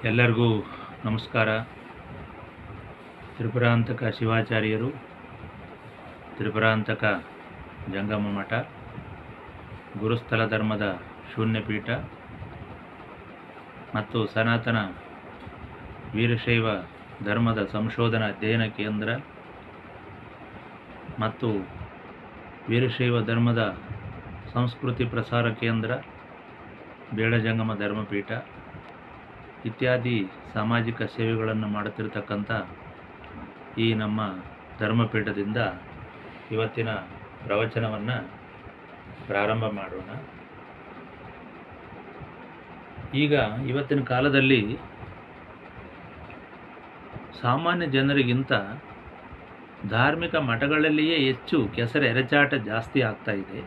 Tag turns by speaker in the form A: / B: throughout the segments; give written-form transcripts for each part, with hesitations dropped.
A: ಎಲ್ಲರಿಗೂ ನಮಸ್ಕಾರ. ತ್ರಿಪುರಾಂತಕ ಶಿವಾಚಾರ್ಯರು, ತ್ರಿಪುರಾಂತಕ ಜಂಗಮ ಮಠ, ಗುರುಸ್ಥಳ ಧರ್ಮದ ಶೂನ್ಯಪೀಠ ಮತ್ತು ಸನಾತನ ವೀರಶೈವ ಧರ್ಮದ ಸಂಶೋಧನಾ ಅಧ್ಯಯನ ಕೇಂದ್ರ ಮತ್ತು ವೀರಶೈವ ಧರ್ಮದ ಸಂಸ್ಕೃತಿ ಪ್ರಸಾರ ಕೇಂದ್ರ, ಬೇಡಜಂಗಮ ಧರ್ಮಪೀಠ ಇತ್ಯಾದಿ ಸಾಮಾಜಿಕ ಸೇವೆಗಳನ್ನು ಮಾಡುತ್ತಿರತಕ್ಕಂಥ ಈ ನಮ್ಮ ಧರ್ಮಪೀಠದಿಂದ ಇವತ್ತಿನ ಪ್ರವಚನವನ್ನು ಪ್ರಾರಂಭ ಮಾಡೋಣ. ಈಗ ಇವತ್ತಿನ ಕಾಲದಲ್ಲಿ ಸಾಮಾನ್ಯ ಜನರಿಗಿಂತ ಧಾರ್ಮಿಕ ಮಠಗಳಲ್ಲಿಯೇ ಹೆಚ್ಚು ಕೆಸರು ಎರಚಾಟ ಜಾಸ್ತಿ ಆಗ್ತಾ ಇದೆ.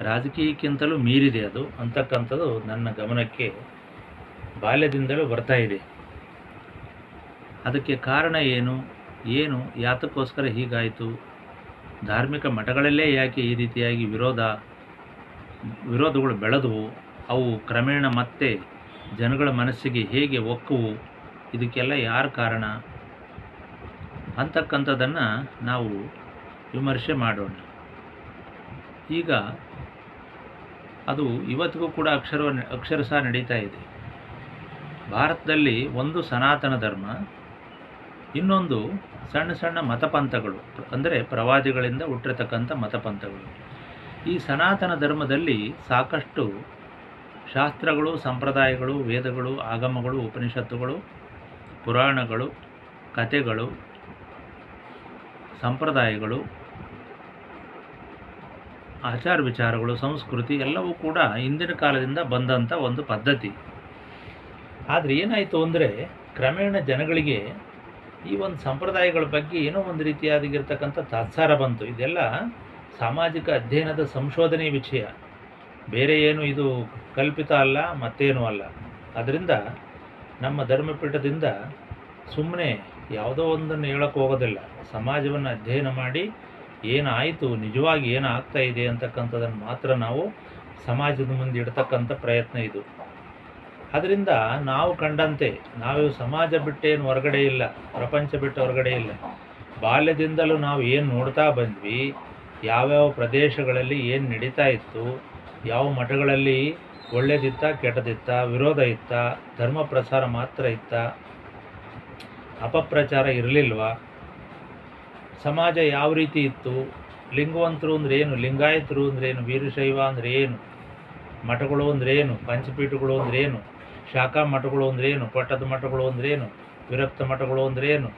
A: ರಾಜಕೀಯಕ್ಕಿಂತಲೂ ಮೀರಿದೆ ಅದು ಅಂತಕ್ಕಂಥದ್ದು ನನ್ನ ಗಮನಕ್ಕೆ ಬಾಲ್ಯದಿಂದಲೂ ಬರ್ತಾ ಇದೆ. ಅದಕ್ಕೆ ಕಾರಣ ಏನು ಯಾತಕ್ಕೋಸ್ಕರ ಹೀಗಾಯಿತು? ಧಾರ್ಮಿಕ ಮಠಗಳಲ್ಲೇ ಯಾಕೆ ಈ ರೀತಿಯಾಗಿ ವಿರೋಧಗಳು ಬೆಳೆದವು? ಅವು ಕ್ರಮೇಣ ಮತ್ತೆ ಜನಗಳ ಮನಸ್ಸಿಗೆ ಹೇಗೆ ಒಕ್ಕುವು? ಇದಕ್ಕೆಲ್ಲ ಯಾರು ಕಾರಣ ಅಂತಕ್ಕಂಥದ್ದನ್ನು ನಾವು ವಿಮರ್ಶೆ ಮಾಡೋಣ. ಈಗ ಅದು ಇವತ್ತಿಗೂ ಕೂಡ ಅಕ್ಷರಶಃ ನಡೀತಾ ಇದೆ. ಭಾರತದಲ್ಲಿ ಒಂದು ಸನಾತನ ಧರ್ಮ, ಇನ್ನೊಂದು ಸಣ್ಣ ಸಣ್ಣ ಮತಪಂಥಗಳು, ಅಂದರೆ ಪ್ರವಾದಿಗಳಿಂದ ಹುಟ್ಟಿರತಕ್ಕಂಥ ಮತಪಂಥಗಳು. ಈ ಸನಾತನ ಧರ್ಮದಲ್ಲಿ ಸಾಕಷ್ಟು ಶಾಸ್ತ್ರಗಳು, ಸಂಪ್ರದಾಯಗಳು, ವೇದಗಳು, ಆಗಮಗಳು, ಉಪನಿಷತ್ತುಗಳು, ಪುರಾಣಗಳು, ಕಥೆಗಳು, ಸಂಪ್ರದಾಯಗಳು, ಆಚಾರ ವಿಚಾರಗಳು, ಸಂಸ್ಕೃತಿ ಎಲ್ಲವೂ ಕೂಡ ಹಿಂದಿನ ಕಾಲದಿಂದ ಬಂದಂಥ ಒಂದು ಪದ್ಧತಿ. ಆದರೆ ಏನಾಯಿತು ಅಂದರೆ, ಕ್ರಮೇಣ ಜನಗಳಿಗೆ ಈ ಒಂದು ಸಂಪ್ರದಾಯಗಳ ಬಗ್ಗೆ ಏನೋ ಒಂದು ರೀತಿಯಾಗಿರ್ತಕ್ಕಂಥ ತಾತ್ಸಾರ ಬಂತು. ಇದೆಲ್ಲ ಸಾಮಾಜಿಕ ಅಧ್ಯಯನದ ಸಂಶೋಧನೆ ವಿಷಯ, ಬೇರೆ ಏನು ಇದು ಕಲ್ಪಿತ ಅಲ್ಲ, ಮತ್ತೇನೂ ಅಲ್ಲ. ಅದರಿಂದ ನಮ್ಮ ಧರ್ಮಪೀಠದಿಂದ ಸುಮ್ಮನೆ ಯಾವುದೋ ಒಂದನ್ನು ಹೇಳೋಕ್ಕೆ ಹೋಗೋದಿಲ್ಲ. ಸಮಾಜವನ್ನು ಅಧ್ಯಯನ ಮಾಡಿ ಏನಾಯಿತು, ನಿಜವಾಗಿ ಏನಾಗ್ತಾ ಇದೆ ಅಂತಕ್ಕಂಥದ್ದನ್ನು ಮಾತ್ರ ನಾವು ಸಮಾಜದ ಮುಂದೆ ಇಡ್ತಕ್ಕಂಥ ಪ್ರಯತ್ನ ಇದು. ಅದರಿಂದ ನಾವು ಕಂಡಂತೆ ನಾವು ಸಮಾಜ ಬಿಟ್ಟೇನು ಹೊರಗಡೆ ಇಲ್ಲ, ಪ್ರಪಂಚ ಬಿಟ್ಟು ಹೊರಗಡೆ ಇಲ್ಲ. ಬಾಲ್ಯದಿಂದಲೂ ನಾವು ಏನು ನೋಡ್ತಾ ಬಂದ್ವಿ, ಯಾವ್ಯಾವ ಪ್ರದೇಶಗಳಲ್ಲಿ ಏನು ನಡೀತಾ ಇತ್ತು, ಯಾವ ಮಠಗಳಲ್ಲಿ ಒಳ್ಳೇದಿತ್ತ ಕೆಟ್ಟದಿತ್ತ, ವಿರೋಧ ಇತ್ತ, ಧರ್ಮ ಪ್ರಸಾರ ಮಾತ್ರ ಇತ್ತ, ಅಪಪ್ರಚಾರ ಇರಲಿಲ್ವಾ, ಸಮಾಜ ಯಾವ ರೀತಿ ಇತ್ತು, ಲಿಂಗವಂತರು ಅಂದ್ರೇನು, ಲಿಂಗಾಯತರು ಅಂದ್ರೇನು, ವೀರಶೈವ ಅಂದ್ರೆ ಏನು, ಮಠಗಳು ಅಂದ್ರೇನು, ಪಂಚಪೀಠಗಳು ಅಂದ್ರೇನು, ಶಾಖಾ ಮಠಗಳು ಅಂದ್ರೇನು, ಪಟ್ಟದ ಮಠಗಳು ಅಂದ್ರೇನು, ವಿರಕ್ತ ಮಠಗಳು ಅಂದ್ರೇನು,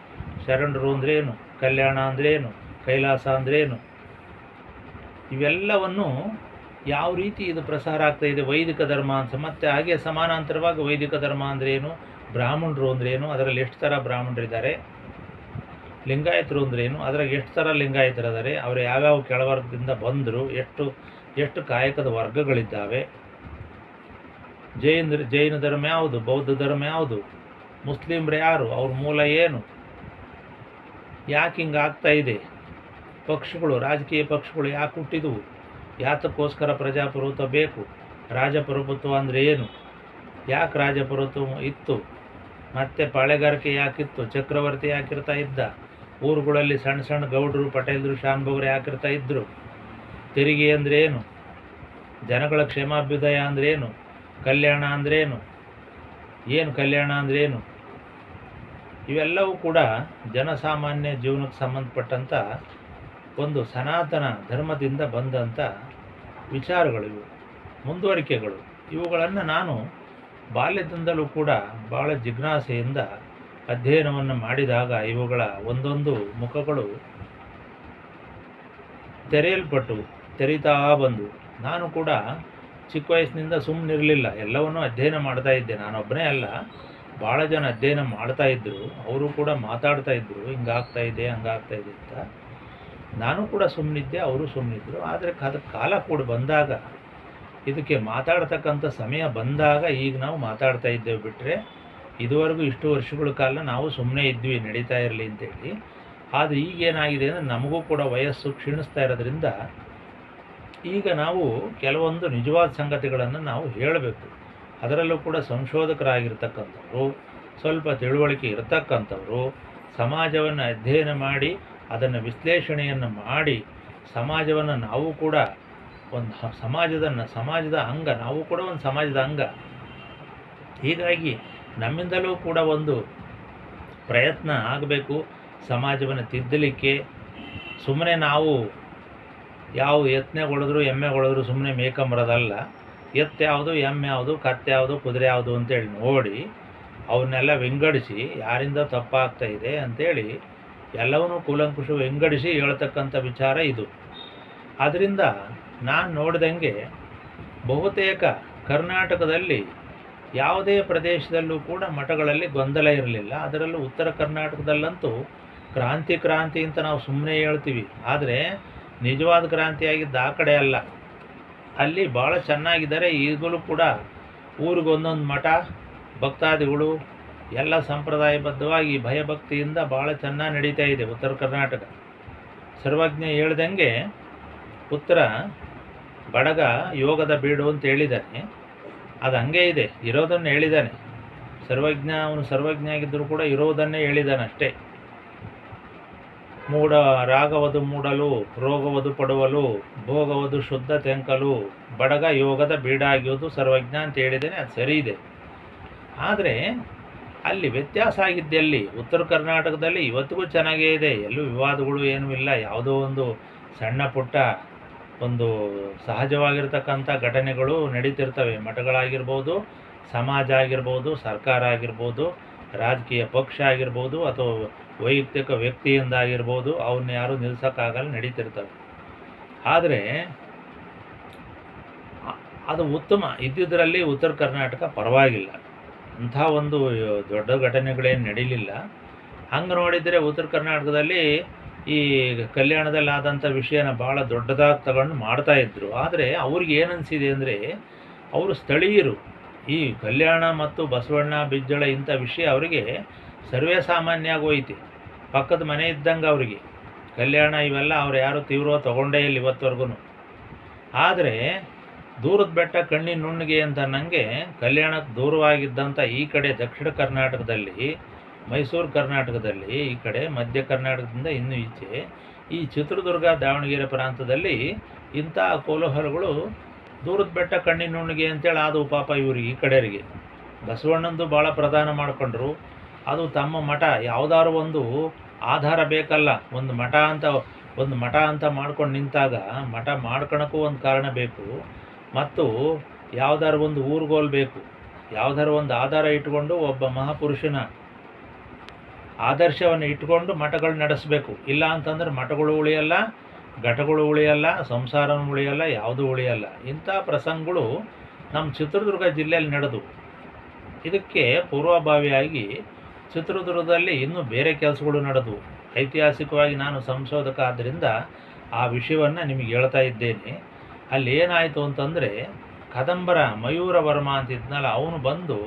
A: ಶರಣರು ಅಂದ್ರೇನು, ಕಲ್ಯಾಣ ಅಂದ್ರೇನು, ಕೈಲಾಸ ಅಂದ್ರೇನು, ಇವೆಲ್ಲವನ್ನು ಯಾವ ರೀತಿ ಇದು ಪ್ರಸಾರ ಆಗ್ತಾಯಿದೆ, ವೈದಿಕ ಧರ್ಮ ಅಂತ. ಮತ್ತು ಹಾಗೆ ಸಮಾನಾಂತರವಾಗಿ ವೈದಿಕ ಧರ್ಮ ಅಂದ್ರೇನು, ಬ್ರಾಹ್ಮಣರು ಅಂದ್ರೇನು, ಅದರಲ್ಲಿ ಎಷ್ಟು ಥರ ಬ್ರಾಹ್ಮಣರಿದ್ದಾರೆ, ಲಿಂಗಾಯತರು ಅಂದ್ರೇನು, ಅದರಾಗ ಎಷ್ಟು ಥರ ಲಿಂಗಾಯತರಿದ್ದಾರೆ, ಅವರು ಯಾವ್ಯಾವ ಕೆಳವರ್ಗದಿಂದ ಬಂದರು, ಎಷ್ಟು ಕಾಯಕದ ವರ್ಗಗಳಿದ್ದಾವೆ, ಜೈನ ಧರ್ಮ ಯಾವುದು, ಬೌದ್ಧ ಧರ್ಮ ಯಾವುದು, ಮುಸ್ಲಿಮ್ರು ಯಾರು, ಅವ್ರ ಮೂಲ ಏನು, ಯಾಕೆ ಹಿಂಗೆ ಆಗ್ತಾ ಇದೆ, ಪಕ್ಷಗಳು, ರಾಜಕೀಯ ಪಕ್ಷಗಳು ಯಾಕೆ ಹುಟ್ಟಿದವು, ಯಾತಕ್ಕೋಸ್ಕರ ಪ್ರಜಾಪ್ರಭುತ್ವ ಬೇಕು, ರಾಜಪ್ರಭುತ್ವ ಅಂದರೆ ಏನು, ಯಾಕೆ ರಾಜಪ್ರಭುತ್ವ ಇತ್ತು, ಮತ್ತು ಪಾಳೆಗಾರಿಕೆ ಯಾಕಿತ್ತು, ಚಕ್ರವರ್ತಿ ಯಾಕಿರ್ತಾ ಇದ್ದ, ಊರುಗಳಲ್ಲಿ ಸಣ್ಣ ಸಣ್ಣ ಗೌಡರು, ಪಟೇಲರು, ಶಾನ್ಭೋಗರು ಯಾಕಿರ್ತಾ ಇದ್ದರು, ತೆರಿಗೆ ಅಂದ್ರೇನು, ಜನಗಳ ಕ್ಷೇಮಾಭ್ಯುದಯ ಅಂದ್ರೇನು, ಕಲ್ಯಾಣ ಅಂದ್ರೇನು, ಏನು ಕಲ್ಯಾಣ ಅಂದ್ರೇನು, ಇವೆಲ್ಲವೂ ಕೂಡ ಜನಸಾಮಾನ್ಯ ಜೀವನಕ್ಕೆ ಸಂಬಂಧಪಟ್ಟಂಥ ಒಂದು ಸನಾತನ ಧರ್ಮದಿಂದ ಬಂದಂಥ ವಿಚಾರಗಳು, ಮುಂದುವರಿಕೆಗಳು. ಇವುಗಳನ್ನು ನಾನು ಬಾಲ್ಯದಿಂದಲೂ ಕೂಡ ಭಾಳ ಜಿಜ್ಞಾಸೆಯಿಂದ ಅಧ್ಯಯನವನ್ನು ಮಾಡಿದಾಗ ಇವುಗಳ ಒಂದೊಂದು ಮುಖಗಳು ತೆರೀತಾ ಬಂದು, ನಾನು ಕೂಡ ಚಿಕ್ಕ ವಯಸ್ಸಿನಿಂದ ಸುಮ್ಮನಿರಲಿಲ್ಲ, ಎಲ್ಲವನ್ನೂ ಅಧ್ಯಯನ ಮಾಡ್ತಾ ಇದ್ದೆ. ನಾನೊಬ್ಬನೇ ಅಲ್ಲ, ಭಾಳ ಜನ ಅಧ್ಯಯನ ಮಾಡ್ತಾಯಿದ್ರು, ಅವರು ಕೂಡ ಮಾತಾಡ್ತಾಯಿದ್ರು, ಹಿಂಗಾಗ್ತಾ ಇದೆ ಹಂಗಾಗ್ತಾ ಇದೆ ಅಂತ. ನಾನು ಕೂಡ ಸುಮ್ಮನಿದ್ದೆ, ಅವರು ಸುಮ್ಮನಿದ್ದರು. ಆದರೆ ಅದಕ್ಕೆ ಕಾಲ ಕೂಡ ಬಂದಾಗ, ಇದಕ್ಕೆ ಮಾತಾಡ್ತಕ್ಕಂಥ ಸಮಯ ಬಂದಾಗ ಈಗ ನಾವು ಮಾತಾಡ್ತಾ ಇದ್ದೇವೆ. ಬಿಟ್ಟರೆ ಇದುವರೆಗೂ ಇಷ್ಟು ವರ್ಷಗಳ ಕಾಲ ನಾವು ಸುಮ್ಮನೆ ಇದ್ವಿ, ನಡೀತಾ ಇರಲಿ ಅಂತೇಳಿ. ಆದರೆ ಈಗೇನಾಗಿದೆ ಅಂದರೆ, ನಮಗೂ ಕೂಡ ವಯಸ್ಸು ಕ್ಷೀಣಿಸ್ತಾ ಇರೋದ್ರಿಂದ ಈಗ ನಾವು ಕೆಲವೊಂದು ನಿಜವಾದ ಸಂಗತಿಗಳನ್ನು ನಾವು ಹೇಳಬೇಕು. ಅದರಲ್ಲೂ ಕೂಡ ಸಂಶೋಧಕರಾಗಿರ್ತಕ್ಕಂಥವರು, ಸ್ವಲ್ಪ ತಿಳುವಳಿಕೆ ಇರತಕ್ಕಂಥವರು ಸಮಾಜವನ್ನು ಅಧ್ಯಯನ ಮಾಡಿ ಅದನ್ನು ವಿಶ್ಲೇಷಣೆಯನ್ನು ಮಾಡಿ ಸಮಾಜವನ್ನು ನಾವು ಕೂಡ ಒಂದು ಸಮಾಜದ ಅಂಗ, ನಾವು ಕೂಡ ಒಂದು ಸಮಾಜದ ಅಂಗ. ಹೀಗಾಗಿ ನಮ್ಮಿಂದಲೂ ಕೂಡ ಒಂದು ಪ್ರಯತ್ನ ಆಗಬೇಕು ಸಮಾಜವನ್ನು ತಿದ್ದಲಿಕ್ಕೆ. ಸುಮ್ಮನೆ ನಾವು ಯಾವ ಎತ್ನೆಗೊಳಿದ್ರು ಎಮ್ಮೆಗೊಳಿದ್ರು ಸುಮ್ಮನೆ ಮೇಕಂಬರೋದಲ್ಲ. ಎತ್ತು ಯಾವುದು, ಎಮ್ಮೆ ಯಾವುದು, ಕತ್ತೆ ಯಾವುದು, ಕುದುರೆ ಯಾವುದು ಅಂತೇಳಿ ನೋಡಿ ಅವನ್ನೆಲ್ಲ ವಿಂಗಡಿಸಿ ಯಾರಿಂದ ತಪ್ಪಾಗ್ತಾ ಇದೆ ಅಂಥೇಳಿ ಎಲ್ಲವನ್ನೂ ಕೂಲಂಕುಷ ವಿಂಗಡಿಸಿ ಹೇಳ್ತಕ್ಕಂಥ ವಿಚಾರ ಇದು. ಆದ್ದರಿಂದ ನಾನು ನೋಡಿದಂಗೆ ಬಹುತೇಕ ಕರ್ನಾಟಕದಲ್ಲಿ ಯಾವುದೇ ಪ್ರದೇಶದಲ್ಲೂ ಕೂಡ ಮಠಗಳಲ್ಲಿ ಗೊಂದಲ ಇರಲಿಲ್ಲ. ಅದರಲ್ಲೂ ಉತ್ತರ ಕರ್ನಾಟಕದಲ್ಲಂತೂ ಕ್ರಾಂತಿ ಅಂತ ನಾವು ಸುಮ್ಮನೆ ಹೇಳ್ತೀವಿ, ಆದರೆ ನಿಜವಾದ ಕ್ರಾಂತಿಯಾಗಿದ್ದು ಆ ಕಡೆ ಅಲ್ಲ. ಅಲ್ಲಿ ಭಾಳ ಚೆನ್ನಾಗಿದ್ದಾರೆ. ಈಗಲೂ ಕೂಡ ಊರಿಗೊಂದೊಂದು ಮಠ, ಭಕ್ತಾದಿಗಳು ಎಲ್ಲ ಸಂಪ್ರದಾಯಬದ್ಧವಾಗಿ ಭಯಭಕ್ತಿಯಿಂದ ಭಾಳ ಚೆನ್ನಾಗಿ ನಡೀತಾ ಇದೆ ಉತ್ತರ ಕರ್ನಾಟಕ. ಸರ್ವಜ್ಞ ಹೇಳ್ದಂಗೆ ಉತ್ತರ ಬಡಗ ಯೋಗದ ಬೀಡು ಅಂತ ಹೇಳಿದ್ದಾನೆ. ಅದು ಹಂಗೆ ಇದೆ, ಇರೋದನ್ನು ಹೇಳಿದ್ದಾನೆ. ಅವನು ಸರ್ವಜ್ಞ ಆಗಿದ್ದರೂ ಕೂಡ ಇರೋದನ್ನೇ ಹೇಳಿದ್ದಾನೆ ಅಷ್ಟೇ. ರಾಗವದು ಮೂಡಲು, ರೋಗವದು ಪಡುವಲು, ಭೋಗವದು ಶುದ್ಧ ತೆಂಕಲು, ಬಡಗ ಯೋಗದ ಬೀಡಾಗಿಯೋದು ಸರ್ವಜ್ಞ ಅಂತ ಹೇಳಿದ್ದೇನೆ. ಅದು ಸರಿ ಇದೆ. ಆದರೆ ಅಲ್ಲಿ ವ್ಯತ್ಯಾಸ ಆಗಿದ್ದಲ್ಲಿ ಉತ್ತರ ಕರ್ನಾಟಕದಲ್ಲಿ ಇವತ್ತಿಗೂ ಚೆನ್ನಾಗೇ ಇದೆ. ಎಲ್ಲೂ ವಿವಾದಗಳು ಏನೂ ಇಲ್ಲ. ಯಾವುದೋ ಒಂದು ಸಣ್ಣ ಪುಟ್ಟ ಒಂದು ಸಹಜವಾಗಿರ್ತಕ್ಕಂಥ ಘಟನೆಗಳು ನಡೀತಿರ್ತವೆ. ಮಠಗಳಾಗಿರ್ಬೋದು, ಸಮಾಜ ಆಗಿರ್ಬೋದು, ಸರ್ಕಾರ ಆಗಿರ್ಬೋದು, ರಾಜಕೀಯ ಪಕ್ಷ ಆಗಿರ್ಬೋದು, ಅಥವಾ ವೈಯಕ್ತಿಕ ವ್ಯಕ್ತಿಯಿಂದ ಆಗಿರ್ಬೋದು, ಅವನ್ನ ಯಾರೂ ನಿಲ್ಲಿಸೋಕ್ಕಾಗಲ್ಲ, ನಡೀತಿರ್ತವೆ. ಆದರೆ ಅದು ಉತ್ತಮ ಇದ್ದಿದ್ದರಲ್ಲಿ ಉತ್ತರ ಕರ್ನಾಟಕ ಪರವಾಗಿಲ್ಲ. ಅಂಥ ಒಂದು ದೊಡ್ಡ ಘಟನೆಗಳೇನು ನಡೀಲಿಲ್ಲ. ಹಂಗೆ ನೋಡಿದರೆ ಉತ್ತರ ಕರ್ನಾಟಕದಲ್ಲಿ ಈ ಕಲ್ಯಾಣದಲ್ಲಿ ಆದಂಥ ವಿಷಯನ ಭಾಳ ದೊಡ್ಡದಾಗಿ ತಗೊಂಡು ಮಾಡ್ತಾಯಿದ್ರು. ಆದರೆ ಅವ್ರಿಗೆ ಏನು ಅನಿಸಿದೆ ಅಂದರೆ, ಅವರು ಸ್ಥಳೀಯರು. ಈ ಕಲ್ಯಾಣ ಮತ್ತು ಬಸವಣ್ಣ, ಬಿಜ್ಜಳ ಇಂಥ ವಿಷಯ ಅವರಿಗೆ ಸರ್ವೇ ಸಾಮಾನ್ಯ ಆಗೋಯ್ತು. ಪಕ್ಕದ ಮನೆ ಇದ್ದಂಗೆ ಅವರಿಗೆ ಕಲ್ಯಾಣ ಇವೆಲ್ಲ ಅವ್ರು ಯಾರು ತೀವ್ರ ತೊಗೊಂಡೇ ಇಲ್ಲ ಇವತ್ತವರೆಗೂ. ಆದರೆ ದೂರದ ಬೆಟ್ಟ ಕಣ್ಣಿನ ನುಣ್ಣಿಗೆ ಅಂತ ನನಗೆ ಕಲ್ಯಾಣಕ್ಕೆ ದೂರವಾಗಿದ್ದಂಥ ಈ ಕಡೆ ದಕ್ಷಿಣ ಕರ್ನಾಟಕದಲ್ಲಿ, ಮೈಸೂರು ಕರ್ನಾಟಕದಲ್ಲಿ, ಈ ಕಡೆ ಮಧ್ಯ ಕರ್ನಾಟಕದಿಂದ ಇನ್ನೂ ಈಚೆ ಈ ಚಿತ್ರದುರ್ಗ, ದಾವಣಗೆರೆ ಪ್ರಾಂತದಲ್ಲಿ ಇಂಥ ಕೋಲಾಹಲಗಳು ದೂರದ ಬೆಟ್ಟ ಕಣ್ಣಿನ ನುಣ್ಣಿಗೆ ಅಂತೇಳಿ ಆದವು ಪಾಪ ಇವ್ರಿಗೆ. ಈ ಕಡೆಯವರಿಗೆ ಬಸವಣ್ಣಂದು ಭಾಳ ಪ್ರಧಾನ ಮಾಡಿಕೊಂಡ್ರು. ಅದು ತಮ್ಮ ಮಠ ಯಾವುದಾದ್ರು ಒಂದು ಆಧಾರ ಬೇಕಲ್ಲ. ಒಂದು ಮಠ ಅಂತ ಮಾಡ್ಕೊಂಡು ನಿಂತಾಗ ಮಠ ಮಾಡ್ಕೊಳಕ್ಕೂ ಒಂದು ಕಾರಣ ಬೇಕು, ಮತ್ತು ಯಾವುದಾದ್ರು ಒಂದು ಊರುಗೋಲು ಬೇಕು. ಯಾವುದಾದ್ರು ಒಂದು ಆಧಾರ ಇಟ್ಕೊಂಡು ಒಬ್ಬ ಮಹಾಪುರುಷನ ಆದರ್ಶವನ್ನು ಇಟ್ಕೊಂಡು ಮಠಗಳು ನಡೆಸಬೇಕು. ಇಲ್ಲ ಅಂತಂದ್ರೆ ಮಠಗಳು ಉಳಿಯಲ್ಲ, ಘಟಗಳು ಉಳಿಯಲ್ಲ, ಸಂಸಾರನೂ ಉಳಿಯಲ್ಲ, ಯಾವುದೂ ಉಳಿಯಲ್ಲ. ಇಂಥ ಪ್ರಸಂಗಗಳು ನಮ್ಮ ಚಿತ್ರದುರ್ಗ ಜಿಲ್ಲೆಯಲ್ಲಿ ನಡೆದು, ಇದಕ್ಕೆ ಪೂರ್ವಭಾವಿಯಾಗಿ ಚಿತ್ರದುರ್ಗದಲ್ಲಿ ಇನ್ನೂ ಬೇರೆ ಕೆಲಸಗಳು ನಡೆದವು. ಐತಿಹಾಸಿಕವಾಗಿ ನಾನು ಸಂಶೋಧಕ ಆದ್ದರಿಂದ ಆ ವಿಷಯವನ್ನು ನಿಮಗೆ ಹೇಳ್ತಾ ಇದ್ದೇನೆ. ಅಲ್ಲಿ ಏನಾಯಿತು ಅಂತಂದರೆ, ಕದಂಬರ ಮಯೂರ ವರ್ಮ ಅಂತಿದ್ನಲ್ಲ, ಅವನು ಬಂದು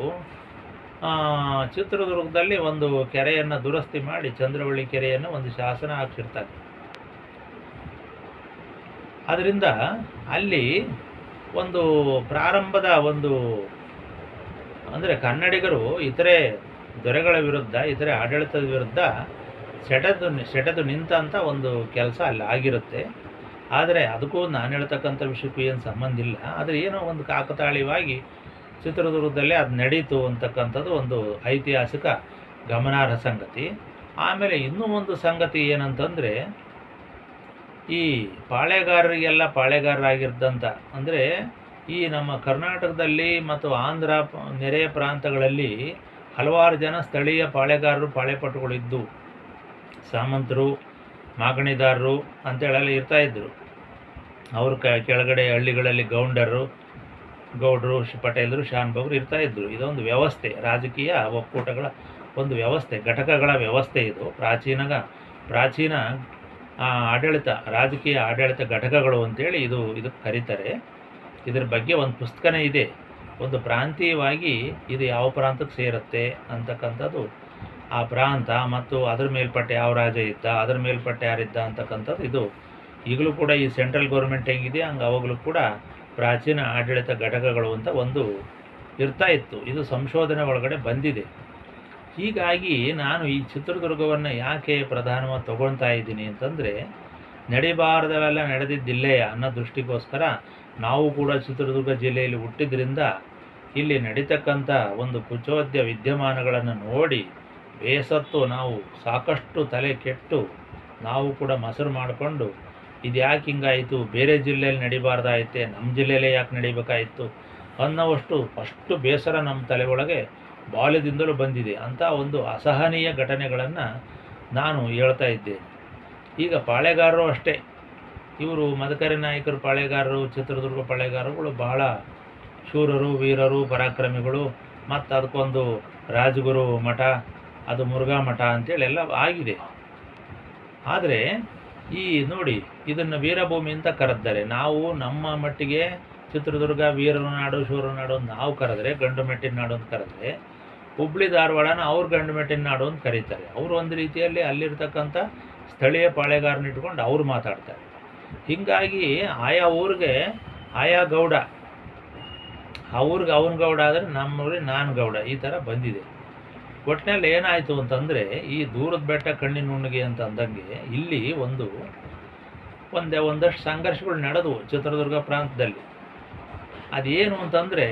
A: ಚಿತ್ರದುರ್ಗದಲ್ಲಿ ಒಂದು ಕೆರೆಯನ್ನು ದುರಸ್ತಿ ಮಾಡಿ, ಚಂದ್ರವಳ್ಳಿ ಕೆರೆಯನ್ನು ಒಂದು ಶಾಸನ ಹಾಕ್ಸಿರ್ತಾನೆ. ಅದರಿಂದ ಅಲ್ಲಿ ಒಂದು ಪ್ರಾರಂಭದ ಒಂದು ಅಂದರೆ ಕನ್ನಡಿಗರು ಇತರೆ ದೊರೆಗಳ ವಿರುದ್ಧ, ಇತರೆ ಆಡಳಿತದ ವಿರುದ್ಧ ಸೆಟೆದು ನಿಂತಂಥ ಒಂದು ಕೆಲಸ ಅಲ್ಲಿ ಆಗಿರುತ್ತೆ. ಆದರೆ ಅದಕ್ಕೂ ನಾನು ಹೇಳ್ತಕ್ಕಂಥ ವಿಷಯಕ್ಕೂ ಏನು ಸಂಬಂಧ ಇಲ್ಲ. ಆದರೆ ಏನೋ ಒಂದು ಕಾಕತಾಳೀಯವಾಗಿ ಚಿತ್ರದುರ್ಗದಲ್ಲೇ ಅದು ನಡೀತು ಅಂತಕ್ಕಂಥದ್ದು ಒಂದು ಐತಿಹಾಸಿಕ ಗಮನಾರ್ಹ ಸಂಗತಿ. ಆಮೇಲೆ ಇನ್ನೂ ಒಂದು ಸಂಗತಿ ಏನಂತಂದರೆ, ಈ ಪಾಳೆಗಾರರಿಗೆಲ್ಲ ಪಾಳೆಗಾರರಾಗಿದ್ದಂಥ, ಅಂದರೆ ಈ ನಮ್ಮ ಕರ್ನಾಟಕದಲ್ಲಿ ಮತ್ತು ಆಂಧ್ರ ನೆರೆಯ ಪ್ರಾಂತಗಳಲ್ಲಿ ಹಲವಾರು ಜನ ಸ್ಥಳೀಯ ಪಾಳೆಗಾರರು, ಪಾಳೆಪಟ್ಟುಗಳಿದ್ದು, ಸಾಮಂತರು, ಮಾಗಣಿದಾರರು ಅಂತೇಳೆಲ್ಲ ಇರ್ತಾಯಿದ್ರು. ಅವ್ರ ಕೆಳಗಡೆ ಹಳ್ಳಿಗಳಲ್ಲಿ ಗೌಡರು, ಪಟೇಲರು, ಶಾನ್ಭೋಗರು ಇರ್ತಾಯಿದ್ರು. ಇದೊಂದು ವ್ಯವಸ್ಥೆ, ರಾಜಕೀಯ ಒಕ್ಕೂಟಗಳ ಒಂದು ವ್ಯವಸ್ಥೆ, ಘಟಕಗಳ ವ್ಯವಸ್ಥೆ. ಇದು ಪ್ರಾಚೀನ ಆಡಳಿತ, ರಾಜಕೀಯ ಆಡಳಿತ ಘಟಕಗಳು ಅಂತೇಳಿ ಇದಕ್ಕೆ ಕರೀತಾರೆ. ಇದ್ರ ಬಗ್ಗೆ ಒಂದು ಪುಸ್ತಕನೇ ಇದೆ. ಒಂದು ಪ್ರಾಂತೀಯವಾಗಿ ಇದು ಯಾವ ಪ್ರಾಂತಕ್ಕೆ ಸೇರುತ್ತೆ ಅಂತಕ್ಕಂಥದ್ದು, ಆ ಪ್ರಾಂತ ಮತ್ತು ಅದರ ಮೇಲ್ಪಟ್ಟೆ ಯಾವ ರಾಜ ಇದ್ದ, ಅದರ ಮೇಲ್ಪಟ್ಟೆ ಯಾರಿದ್ದ ಅಂತಕ್ಕಂಥದ್ದು ಇದು ಈಗಲೂ ಕೂಡ ಈ ಸೆಂಟ್ರಲ್ ಗೌರ್ಮೆಂಟ್ ಹೆಂಗಿದೆ ಹಂಗೆ ಅವಾಗಲೂ ಕೂಡ ಪ್ರಾಚೀನ ಆಡಳಿತ ಘಟಕಗಳು ಅಂತ ಒಂದು ಇರ್ತಾ ಇತ್ತು. ಇದು ಸಂಶೋಧನೆ ಒಳಗಡೆ ಬಂದಿದೆ. ಹೀಗಾಗಿ ನಾನು ಈ ಚಿತ್ರದುರ್ಗವನ್ನು ಯಾಕೆ ಪ್ರಧಾನವಾಗಿ ತಗೊಳ್ತಾ ಇದ್ದೀನಿ ಅಂತಂದರೆ, ನಡಿಬಾರದವೆಲ್ಲ ನಡೆದಿದ್ದಿಲ್ಲೇ ಅನ್ನೋ ದೃಷ್ಟಿಗೋಸ್ಕರ ನಾವು ಕೂಡ ಚಿತ್ರದುರ್ಗ ಜಿಲ್ಲೆಯಲ್ಲಿ ಹುಟ್ಟಿದ್ರಿಂದ ಇಲ್ಲಿ ನಡೀತಕ್ಕಂಥ ಒಂದು ಕುಚೋದ್ಯ ವಿದ್ಯಮಾನಗಳನ್ನು ನೋಡಿ ಬೇಸತ್ತು ನಾವು ಸಾಕಷ್ಟು ತಲೆ ಕೆಟ್ಟು ನಾವು ಕೂಡ ಮೊಸರು ಮಾಡಿಕೊಂಡು ಇದು ಯಾಕೆ ಹಿಂಗಾಯಿತು, ಬೇರೆ ಜಿಲ್ಲೆಯಲ್ಲಿ ನಡಿಬಾರ್ದಾಯಿತೆ, ನಮ್ಮ ಜಿಲ್ಲೆಯಲ್ಲೇ ಯಾಕೆ ನಡಿಬೇಕಾಯಿತು ಅನ್ನೋವಷ್ಟು ಅಷ್ಟು ಬೇಸರ ನಮ್ಮ ತಲೆ ಒಳಗೆ ಬಾಲ್ಯದಿಂದಲೂ ಬಂದಿದೆ. ಅಂಥ ಒಂದು ಅಸಹನೀಯ ಘಟನೆಗಳನ್ನು ನಾನು ಹೇಳ್ತಾ ಇದ್ದೇನೆ. ಈಗ ಪಾಳೆಗಾರರು ಅಷ್ಟೇ, ಇವರು ಮದಕರಿ ನಾಯಕರು ಪಾಳೆಗಾರರು, ಚಿತ್ರದುರ್ಗ ಪಾಳೆಗಾರರುಗಳು ಬಹಳ ಶೂರರು, ವೀರರು, ಪರಾಕ್ರಮಿಗಳು. ಮತ್ತು ಅದಕ್ಕೊಂದು ರಾಜಗುರು ಮಠ, ಅದು ಮುರುಘಾ ಮಠ ಅಂತೇಳಿ ಎಲ್ಲ ಆಗಿದೆ. ಆದರೆ ಈ ನೋಡಿ, ಇದನ್ನು ವೀರಭೂಮಿ ಅಂತ ಕರೆದ್ದಾರೆ. ನಾವು ನಮ್ಮ ಮಟ್ಟಿಗೆ ಚಿತ್ರದುರ್ಗ ವೀರರ ನಾಡು, ಶೂರರ ನಾಡು ಅಂತ ನಾವು ಕರೆದ್ರೆ, ಗಂಡು ಮೆಟ್ಟಿನ ನಾಡು ಅಂತ ಕರೆದ್ರೆ, ಹುಬ್ಳಿ ಧಾರವಾಡನ ಅವ್ರು ಗಂಡು ಮೆಟ್ಟಿನ ನಾಡು ಅಂತ ಕರೀತಾರೆ. ಅವರು ಒಂದು ರೀತಿಯಲ್ಲಿ ಅಲ್ಲಿರ್ತಕ್ಕಂಥ ಸ್ಥಳೀಯ ಪಾಳೆಗಾರನ ಇಟ್ಕೊಂಡು ಅವ್ರು ಮಾತಾಡ್ತಾರೆ. ಹೀಗಾಗಿ ಆಯಾ ಊರಿಗೆ ಆಯಾ ಗೌಡ, ಆ ಊರಿಗೆ ಅವನ ಗೌಡ ಆದರೆ ನಮ್ಮೂರಿಗೆ ನಾನು ಗೌಡ, ಈ ಥರ ಬಂದಿದೆ. ಒಟ್ಟಿನಲ್ಲಿ ಏನಾಯಿತು ಅಂತಂದರೆ, ಈ ದೂರದ ಬೆಟ್ಟ ಕಣ್ಣಿನ ನುಣ್ಣಗೆ ಅಂತ ಅಂದಂಗೆ ಇಲ್ಲಿ ಒಂದಷ್ಟು ಸಂಘರ್ಷಗಳು ನಡೆದವು ಚಿತ್ರದುರ್ಗ ಪ್ರಾಂತದಲ್ಲಿ. ಅದೇನು ಅಂತಂದರೆ,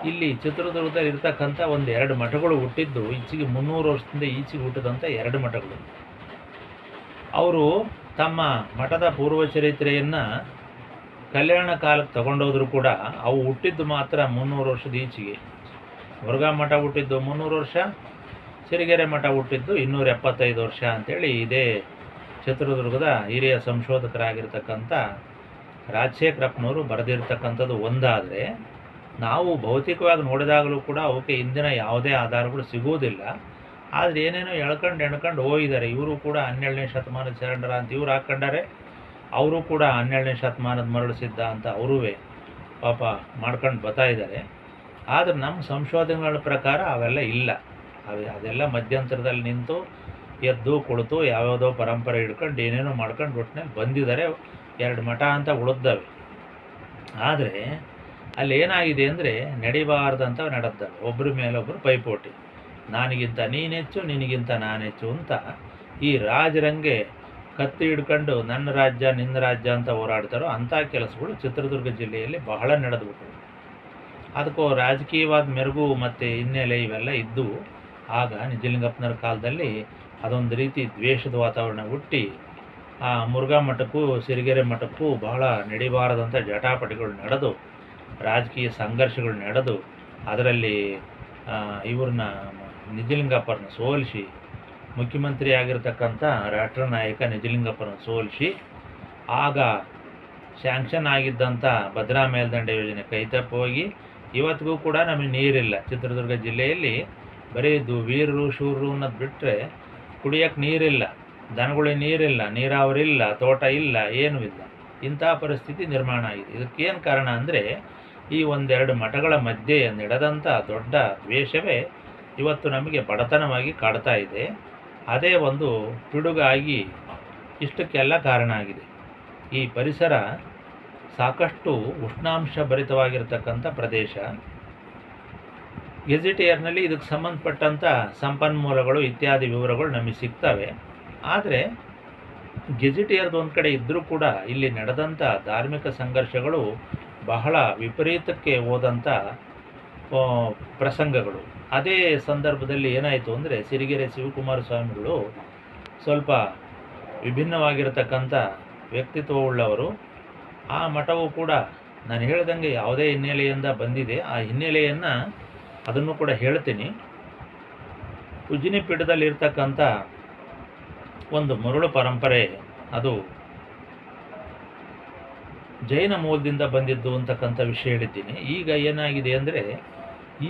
A: ಇಲ್ಲಿ ಚಿತ್ರದುರ್ಗದಲ್ಲಿ ಇರ್ತಕ್ಕಂಥ 2 ಮಠಗಳು ಹುಟ್ಟಿದ್ದು ಈಚೆಗೆ 300 ವರ್ಷದಿಂದ ಈಚೆಗೆ ಹುಟ್ಟಿದಂಥ 2 ಮಠಗಳು. ಅವರು ತಮ್ಮ ಮಠದ ಪೂರ್ವಚರಿತ್ರೆಯನ್ನು ಕಲ್ಯಾಣ ಕಾಲಕ್ಕೆ ತಗೊಂಡೋದ್ರು ಕೂಡ ಅವು ಹುಟ್ಟಿದ್ದು ಮಾತ್ರ 300 ವರ್ಷದ ಈಚೆಗೆ. ಮುರುಘಾ ಮಠ ಹುಟ್ಟಿದ್ದು 300 ವರ್ಷ, ಸಿರಿಗೆರೆ ಮಠ ಹುಟ್ಟಿದ್ದು 275 ವರ್ಷ ಅಂಥೇಳಿ ಇದೇ ಚಿತ್ರದುರ್ಗದ ಹಿರಿಯ ಸಂಶೋಧಕರಾಗಿರ್ತಕ್ಕಂಥ ರಾಜಶೇಖರಪ್ಪನವರು ಬರೆದಿರ್ತಕ್ಕಂಥದ್ದು ಒಂದಾದರೆ, ನಾವು ಭೌತಿಕವಾಗಿ ನೋಡಿದಾಗಲೂ ಕೂಡ ಅವಕ್ಕೆ ಇಂದಿನ ಯಾವುದೇ ಆಧಾರಗಳು ಸಿಗುವುದಿಲ್ಲ. ಆದರೆ ಏನೇನೋ ಎಣ್ಕೊಂಡು ಹೋಗಿದ್ದಾರೆ. ಇವರು ಕೂಡ 12ನೇ ಶತಮಾನದ ಶರಣರ ಅಂತ ಇವ್ರು ಹಾಕ್ಕೊಂಡಾರೆ. ಅವರು ಕೂಡ 12ನೇ ಶತಮಾನದ ಮರಳಿಸಿದ್ದ ಅಂತ ಅವರೂ ಪಾಪ ಮಾಡ್ಕೊಂಡು ಬರ್ತಾ ಇದ್ದಾರೆ. ಆದರೆ ನಮ್ಮ ಸಂಶೋಧನೆಗಳ ಪ್ರಕಾರ ಅವೆಲ್ಲ ಇಲ್ಲ. ಅದೆಲ್ಲ ಮಧ್ಯಂತರದಲ್ಲಿ ನಿಂತು ಎದ್ದು ಕುಳಿತು ಯಾವ್ಯಾವುದೋ ಪರಂಪರೆ ಹಿಡ್ಕೊಂಡು ಏನೇನೋ ಮಾಡ್ಕೊಂಡು ಒಟ್ಟಿನಲ್ಲಿ ಬಂದಿದ್ದಾರೆ. 2 ಮಠ ಅಂತ ಉಳಿದವೆ. ಆದರೆ ಅಲ್ಲಿ ಏನಾಗಿದೆ ಅಂದರೆ, ನಡಿಬಾರ್ದಂತ ನಡೆದವೆ. ಒಬ್ಬರ ಮೇಲೊಬ್ಬರು ಪೈಪೋಟಿ, ನನಗಿಂತ ನೀನೆಚ್ಚು, ನಿನಗಿಂತ ನಾನೆಚ್ಚು ಅಂತ ಈ ರಾಜರಂಗೆ ಕತ್ತಿ ಹಿಡ್ಕೊಂಡು ನನ್ನ ರಾಜ್ಯ ನಿನ್ನ ರಾಜ್ಯ ಅಂತ ಹೋರಾಡ್ತಾರೋ ಅಂಥ ಕೆಲಸಗಳು ಚಿತ್ರದುರ್ಗ ಜಿಲ್ಲೆಯಲ್ಲಿ ಬಹಳ ನಡೆದ್ಬಿಟ್ಟು. ಅದಕ್ಕೂ ರಾಜಕೀಯವಾದ ಮೆರುಗು ಮತ್ತು ಹಿನ್ನೆಲೆ ಇವೆಲ್ಲ ಇದ್ದು, ಆಗ ನಿಜಲಿಂಗಪ್ಪನವ್ರ ಕಾಲದಲ್ಲಿ ಅದೊಂದು ರೀತಿ ದ್ವೇಷದ ವಾತಾವರಣ ಹುಟ್ಟಿ ಆ ಮುರುಘಾ ಮಠಕ್ಕೂ ಸಿರಿಗೆರೆ ಮಠಕ್ಕೂ ಬಹಳ ನಡಿಬಾರದಂಥ ಜಟಾಪಟಿಗಳು ನಡೆದು, ರಾಜಕೀಯ ಸಂಘರ್ಷಗಳು ನಡೆದು, ಅದರಲ್ಲಿ ಇವ್ರನ್ನ ನಿಜಲಿಂಗಪ್ಪರನ್ನ ಸೋಲಿಸಿ, ಮುಖ್ಯಮಂತ್ರಿ ಆಗಿರ್ತಕ್ಕಂಥ ರಾಷ್ಟ್ರ ನಾಯಕ ನಿಜಲಿಂಗಪ್ಪರನ್ನ ಸೋಲಿಸಿ, ಆಗ ಸ್ಯಾಂಕ್ಷನ್ ಆಗಿದ್ದಂಥ ಭದ್ರಾ ಮೇಲ್ದಂಡೆ ಯೋಜನೆ ಕೈತಪ್ಪಿ ಹೋಗಿ ಇವತ್ತಿಗೂ ಕೂಡ ನಮಗೆ ನೀರಿಲ್ಲ. ಚಿತ್ರದುರ್ಗ ಜಿಲ್ಲೆಯಲ್ಲಿ ಬರೀ ವೀರರು ಶೂರರು ಅನ್ನೋದು ಬಿಟ್ಟರೆ ಕುಡಿಯೋಕ್ಕೆ ನೀರಿಲ್ಲ, ದನಗಳಿಗೆ ನೀರಿಲ್ಲ, ನೀರಾವರಿ ಇಲ್ಲ, ತೋಟ ಇಲ್ಲ, ಏನೂ ಇಲ್ಲ. ಇಂಥ ಪರಿಸ್ಥಿತಿ ನಿರ್ಮಾಣ ಆಗಿದೆ. ಇದಕ್ಕೇನು ಕಾರಣ ಅಂದರೆ, ಈ 1-2 ಮಠಗಳ ಮಧ್ಯೆ ನಡೆದಂಥ ದೊಡ್ಡ ದ್ವೇಷವೇ ಇವತ್ತು ನಮಗೆ ಬಡತನವಾಗಿ ಕಾಡ್ತಾ ಇದೆ. ಅದೇ ಒಂದು ಪಿಡುಗಾಗಿ ಇಷ್ಟಕ್ಕೆಲ್ಲ ಕಾರಣ ಆಗಿದೆ. ಈ ಪರಿಸರ ಸಾಕಷ್ಟು ಉಷ್ಣಾಂಶ ಭರಿತವಾಗಿರ್ತಕ್ಕಂಥ ಪ್ರದೇಶ. ಗೆಜೆಟಿಯರ್ನಲ್ಲಿ ಇದಕ್ಕೆ ಸಂಬಂಧಪಟ್ಟಂಥ ಸಂಪನ್ಮೂಲಗಳು ಇತ್ಯಾದಿ ವಿವರಗಳು ನಮಗೆ ಸಿಗ್ತವೆ. ಆದರೆ ಗೆಜೆಟಿಯರ್ದು ಒಂದು ಕಡೆ ಇದ್ದರೂ ಕೂಡ ಇಲ್ಲಿ ನಡೆದಂಥ ಧಾರ್ಮಿಕ ಸಂಘರ್ಷಗಳು ಬಹಳ ವಿಪರೀತಕ್ಕೆ ಹೋದಂಥ ಪ್ರಸಂಗಗಳು. ಅದೇ ಸಂದರ್ಭದಲ್ಲಿ ಏನಾಯಿತು ಅಂದರೆ, ಸಿರಿಗೆರೆ ಶಿವಕುಮಾರ ಸ್ವಾಮಿಗಳು ಸ್ವಲ್ಪ ವಿಭಿನ್ನವಾಗಿರತಕ್ಕಂಥ ವ್ಯಕ್ತಿತ್ವವುಳ್ಳವರು. ಆ ಮಠವು ಕೂಡ ನಾನು ಹೇಳ್ದಂಗೆ ಯಾವುದೇ ಹಿನ್ನೆಲೆಯಿಂದ ಬಂದಿದೆ. ಆ ಹಿನ್ನೆಲೆಯನ್ನು ಅದನ್ನು ಕೂಡ ಹೇಳ್ತೀನಿ. ಉಜ್ಜಿನಿ ಪೀಠದಲ್ಲಿರ್ತಕ್ಕಂಥ ಒಂದು ಮರುಳು ಪರಂಪರೆ, ಅದು ಜೈನ ಮೂಲದಿಂದ ಬಂದಿದ್ದು ಅಂತಕ್ಕಂಥ ವಿಷಯ ಹೇಳಿದ್ದೀನಿ. ಈಗ ಏನಾಗಿದೆ ಅಂದರೆ,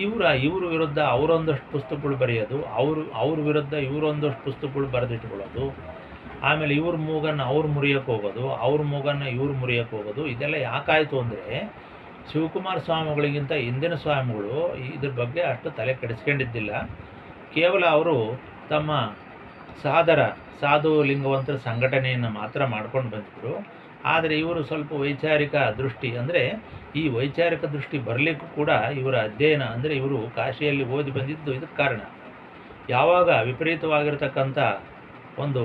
A: ಇವ್ರ ವಿರುದ್ಧ ಅವರೊಂದಷ್ಟು ಪುಸ್ತಕಗಳು ಬರೆಯೋದು, ಅವ್ರ ವಿರುದ್ಧ ಇವರೊಂದಷ್ಟು ಪುಸ್ತಕಗಳು ಬರೆದಿಟ್ಕೊಳ್ಳೋದು, ಆಮೇಲೆ ಇವ್ರ ಮೂಗನ್ನು ಅವ್ರು ಮುರಿಯೋಕ್ಕೆ ಹೋಗೋದು, ಅವ್ರ ಮೂಗನ್ನು ಇವ್ರು ಮುರಿಯೋಕ್ಕೆ ಹೋಗೋದು. ಇದೆಲ್ಲ ಯಾಕಾಯಿತು ಅಂದರೆ, ಶಿವಕುಮಾರ ಸ್ವಾಮಿಗಳಿಗಿಂತ ಹಿಂದಿನ ಸ್ವಾಮಿಗಳು ಇದ್ರ ಬಗ್ಗೆ ಅಷ್ಟು ತಲೆ ಕೆಡಿಸ್ಕೊಂಡಿದ್ದಿಲ್ಲ. ಕೇವಲ ಅವರು ತಮ್ಮ ಸಾಧು ಲಿಂಗವಂತರ ಸಂಘಟನೆಯನ್ನು ಮಾತ್ರ ಮಾಡ್ಕೊಂಡು ಬಂದಿದ್ದರು. ಆದರೆ ಇವರು ಸ್ವಲ್ಪ ವೈಚಾರಿಕ ದೃಷ್ಟಿ, ಅಂದರೆ ಈ ವೈಚಾರಿಕ ದೃಷ್ಟಿ ಬರಲಿಕ್ಕೂ ಕೂಡ ಇವರ ಅಧ್ಯಯನ, ಅಂದರೆ ಇವರು ಕಾಶಿಯಲ್ಲಿ ಓದಿ ಬಂದಿದ್ದು ಇದಕ್ಕೆ ಕಾರಣ. ಯಾವಾಗ ವಿಪರೀತವಾಗಿರ್ತಕ್ಕಂಥ ಒಂದು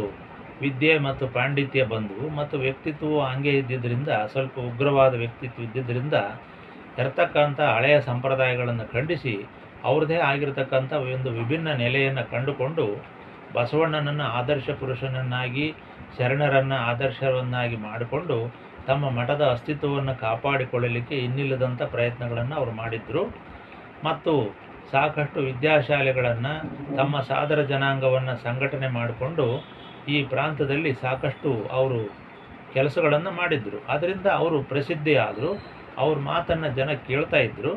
A: ವಿದ್ಯೆ ಮತ್ತು ಪಾಂಡಿತ್ಯ ಬಂದು ಮತ್ತು ವ್ಯಕ್ತಿತ್ವವು ಹಂಗೆ ಇದ್ದಿದ್ದರಿಂದ ಸ್ವಲ್ಪ ಉಗ್ರವಾದ ವ್ಯಕ್ತಿತ್ವ ಇದ್ದಿದ್ದರಿಂದ ಇರತಕ್ಕಂಥ ಹಳೆಯ ಸಂಪ್ರದಾಯಗಳನ್ನು ಖಂಡಿಸಿ ಅವ್ರದ್ದೇ ಆಗಿರತಕ್ಕಂಥ ಒಂದು ವಿಭಿನ್ನ ನೆಲೆಯನ್ನು ಕಂಡುಕೊಂಡು ಬಸವಣ್ಣನನ್ನು ಆದರ್ಶ ಪುರುಷನನ್ನಾಗಿ ಶರಣರನ್ನು ಆದರ್ಶವನ್ನಾಗಿ ಮಾಡಿಕೊಂಡು ತಮ್ಮ ಮಠದ ಅಸ್ತಿತ್ವವನ್ನು ಕಾಪಾಡಿಕೊಳ್ಳಲಿಕ್ಕೆ ಇನ್ನಿಲ್ಲದಂಥ ಪ್ರಯತ್ನಗಳನ್ನು ಅವರು ಮಾಡಿದರು. ಮತ್ತು ಸಾಕಷ್ಟು ವಿದ್ಯಾಶಾಲೆಗಳನ್ನು ತಮ್ಮ ಸಾದರ ಜನಾಂಗವನ್ನು ಸಂಘಟನೆ ಮಾಡಿಕೊಂಡು ಈ ಪ್ರಾಂತದಲ್ಲಿ ಸಾಕಷ್ಟು ಅವರು ಕೆಲಸಗಳನ್ನು ಮಾಡಿದರು. ಅದರಿಂದ ಅವರು ಪ್ರಸಿದ್ಧಿಯಾದರು, ಅವ್ರ ಮಾತನ್ನು ಜನ ಕೇಳ್ತಾ ಇದ್ದರು.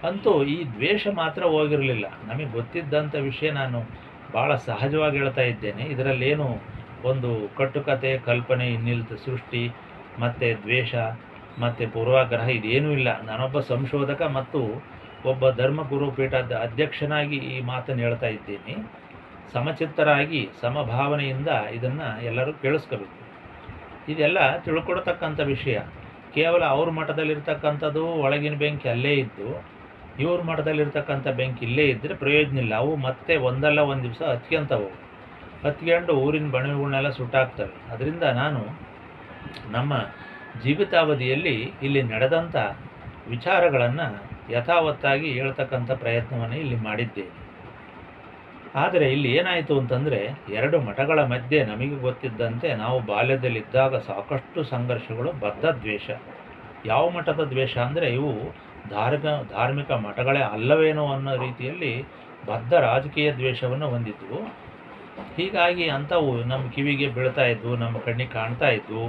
A: ಅಂತೂ ಈ ದ್ವೇಷ ಮಾತ್ರ ಹೋಗಿರಲಿಲ್ಲ. ನಮಗೆ ಗೊತ್ತಿದ್ದಂಥ ವಿಷಯ ನಾನು ಭಾಳ ಸಹಜವಾಗಿ ಹೇಳ್ತಾ ಇದ್ದೇನೆ. ಇದರಲ್ಲೇನು ಒಂದು ಕಟ್ಟುಕತೆ ಕಲ್ಪನೆ ಇನ್ನಿಲ್ಲದ ಸೃಷ್ಟಿ ಮತ್ತು ದ್ವೇಷ ಮತ್ತು ಪೂರ್ವಾಗ್ರಹ ಇದೇನೂ ಇಲ್ಲ. ನಾನೊಬ್ಬ ಸಂಶೋಧಕ ಮತ್ತು ಒಬ್ಬ ಧರ್ಮಗುರು ಪೀಠದ ಅಧ್ಯಕ್ಷನಾಗಿ ಈ ಮಾತನ್ನು ಹೇಳ್ತಾ ಇದ್ದೀನಿ. ಸಮಚಿತ್ತರಾಗಿ ಸಮಭಾವನೆಯಿಂದ ಇದನ್ನು ಎಲ್ಲರೂ ಕೇಳಿಸ್ಕೋಬೇಕು. ಇದೆಲ್ಲ ತಿಳ್ಕೊಡ್ತಕ್ಕಂಥ ವಿಷಯ. ಕೇವಲ ಅವ್ರ ಮಠದಲ್ಲಿರ್ತಕ್ಕಂಥದ್ದು ಒಳಗಿನ ಬೆಂಕಿ ಅಲ್ಲೇ ಇದ್ದು ಇವ್ರ ಮಠದಲ್ಲಿರ್ತಕ್ಕಂಥ ಬೆಂಕಿ ಇಲ್ಲೇ ಇದ್ದರೆ ಪ್ರಯೋಜನ ಇಲ್ಲ. ಅವು ಮತ್ತೆ ಒಂದಲ್ಲ ಒಂದು ದಿವಸ ಹತ್ಕೊಂತವು, ಹತ್ಕೊಂಡು ಊರಿನ ಬಣವೆಗಳನ್ನೆಲ್ಲ ಸುಟ್ಟಾಕ್ತವೆ. ಅದರಿಂದ ನಾನು ನಮ್ಮ ಜೀವಿತಾವಧಿಯಲ್ಲಿ ಇಲ್ಲಿ ನಡೆದಂಥ ವಿಚಾರಗಳನ್ನು ಯಥಾವತ್ತಾಗಿ ಹೇಳ್ತಕ್ಕಂಥ ಪ್ರಯತ್ನವನ್ನು ಇಲ್ಲಿ ಮಾಡಿದ್ದೇನೆ. ಆದರೆ ಇಲ್ಲಿ ಏನಾಯಿತು ಅಂತಂದರೆ, ಎರಡು ಮಠಗಳ ಮಧ್ಯೆ ನಮಗೆ ಗೊತ್ತಿದ್ದಂತೆ ನಾವು ಬಾಲ್ಯದಲ್ಲಿದ್ದಾಗ ಸಾಕಷ್ಟು ಸಂಘರ್ಷಗಳು, ಬದ್ಧ ದ್ವೇಷ. ಯಾವ ಮಠದ ದ್ವೇಷ ಅಂದರೆ ಇವು ಧಾರ್ಮಿಕ ಮಠಗಳೇ ಅಲ್ಲವೇನೋ ಅನ್ನೋ ರೀತಿಯಲ್ಲಿ ಬದ್ಧ ರಾಜಕೀಯ ದ್ವೇಷವನ್ನು ಹೊಂದಿದ್ವು. ಹೀಗಾಗಿ ಅಂಥವು ನಮ್ಮ ಕಿವಿಗೆ ಬೀಳ್ತಾ ಇದ್ವು, ನಮ್ಮ ಕಣ್ಣಿಗೆ ಕಾಣ್ತಾ ಇದ್ವು.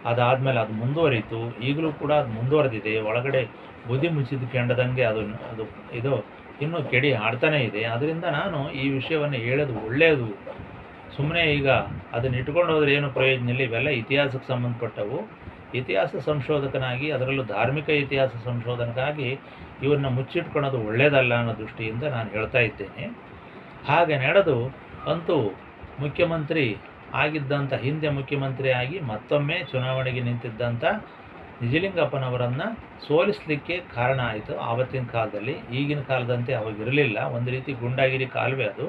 A: ಅದಾದಮೇಲೆ ಅದು ಮುಂದುವರಿತು. ಈಗಲೂ ಕೂಡ ಅದು ಮುಂದುವರೆದಿದೆ. ಒಳಗಡೆ ಬುದ್ಧಿ ಮುಚ್ಚಿದ ಕೆಂಡದಂಗೆ ಇದು ಇನ್ನೂ ಕೆಡಿ ಆಡ್ತಾನೇ ಇದೆ. ಅದರಿಂದ ನಾನು ಈ ವಿಷಯವನ್ನು ಹೇಳೋದು ಒಳ್ಳೆಯದು. ಸುಮ್ಮನೆ ಈಗ ಅದನ್ನು ಇಟ್ಕೊಂಡು ಹೋದರೆ ಏನು ಪ್ರಯೋಜನ ಇಲ್ಲ. ಇವೆಲ್ಲ ಇತಿಹಾಸಕ್ಕೆ ಸಂಬಂಧಪಟ್ಟವು. ಇತಿಹಾಸ ಸಂಶೋಧಕನಾಗಿ, ಅದರಲ್ಲೂ ಧಾರ್ಮಿಕ ಇತಿಹಾಸ ಸಂಶೋಧನೆಗಾಗಿ ಇವನ್ನ ಮುಚ್ಚಿಟ್ಕೊಳ್ಳೋದು ಒಳ್ಳೆಯದಲ್ಲ ಅನ್ನೋ ದೃಷ್ಟಿಯಿಂದ ನಾನು ಹೇಳ್ತಾ ಇದ್ದೇನೆ. ಹಾಗೆ ನಡೆದು ಅಂತೂ ಮುಖ್ಯಮಂತ್ರಿ ಆಗಿದ್ದಂಥ, ಹಿಂದೆ ಮುಖ್ಯಮಂತ್ರಿ ಆಗಿ ಮತ್ತೊಮ್ಮೆ ಚುನಾವಣೆಗೆ ನಿಂತಿದ್ದಂಥ ನಿಜಲಿಂಗಪ್ಪನವರನ್ನು ಸೋಲಿಸಲಿಕ್ಕೆ ಕಾರಣ ಆಯಿತು ಆವತ್ತಿನ ಕಾಲದಲ್ಲಿ. ಈಗಿನ ಕಾಲದಂತೆ ಅವಾಗಿರಲಿಲ್ಲ. ಒಂದು ರೀತಿ ಗುಂಡಾಗಿರಿ ಕಾಲವೇ ಅದು.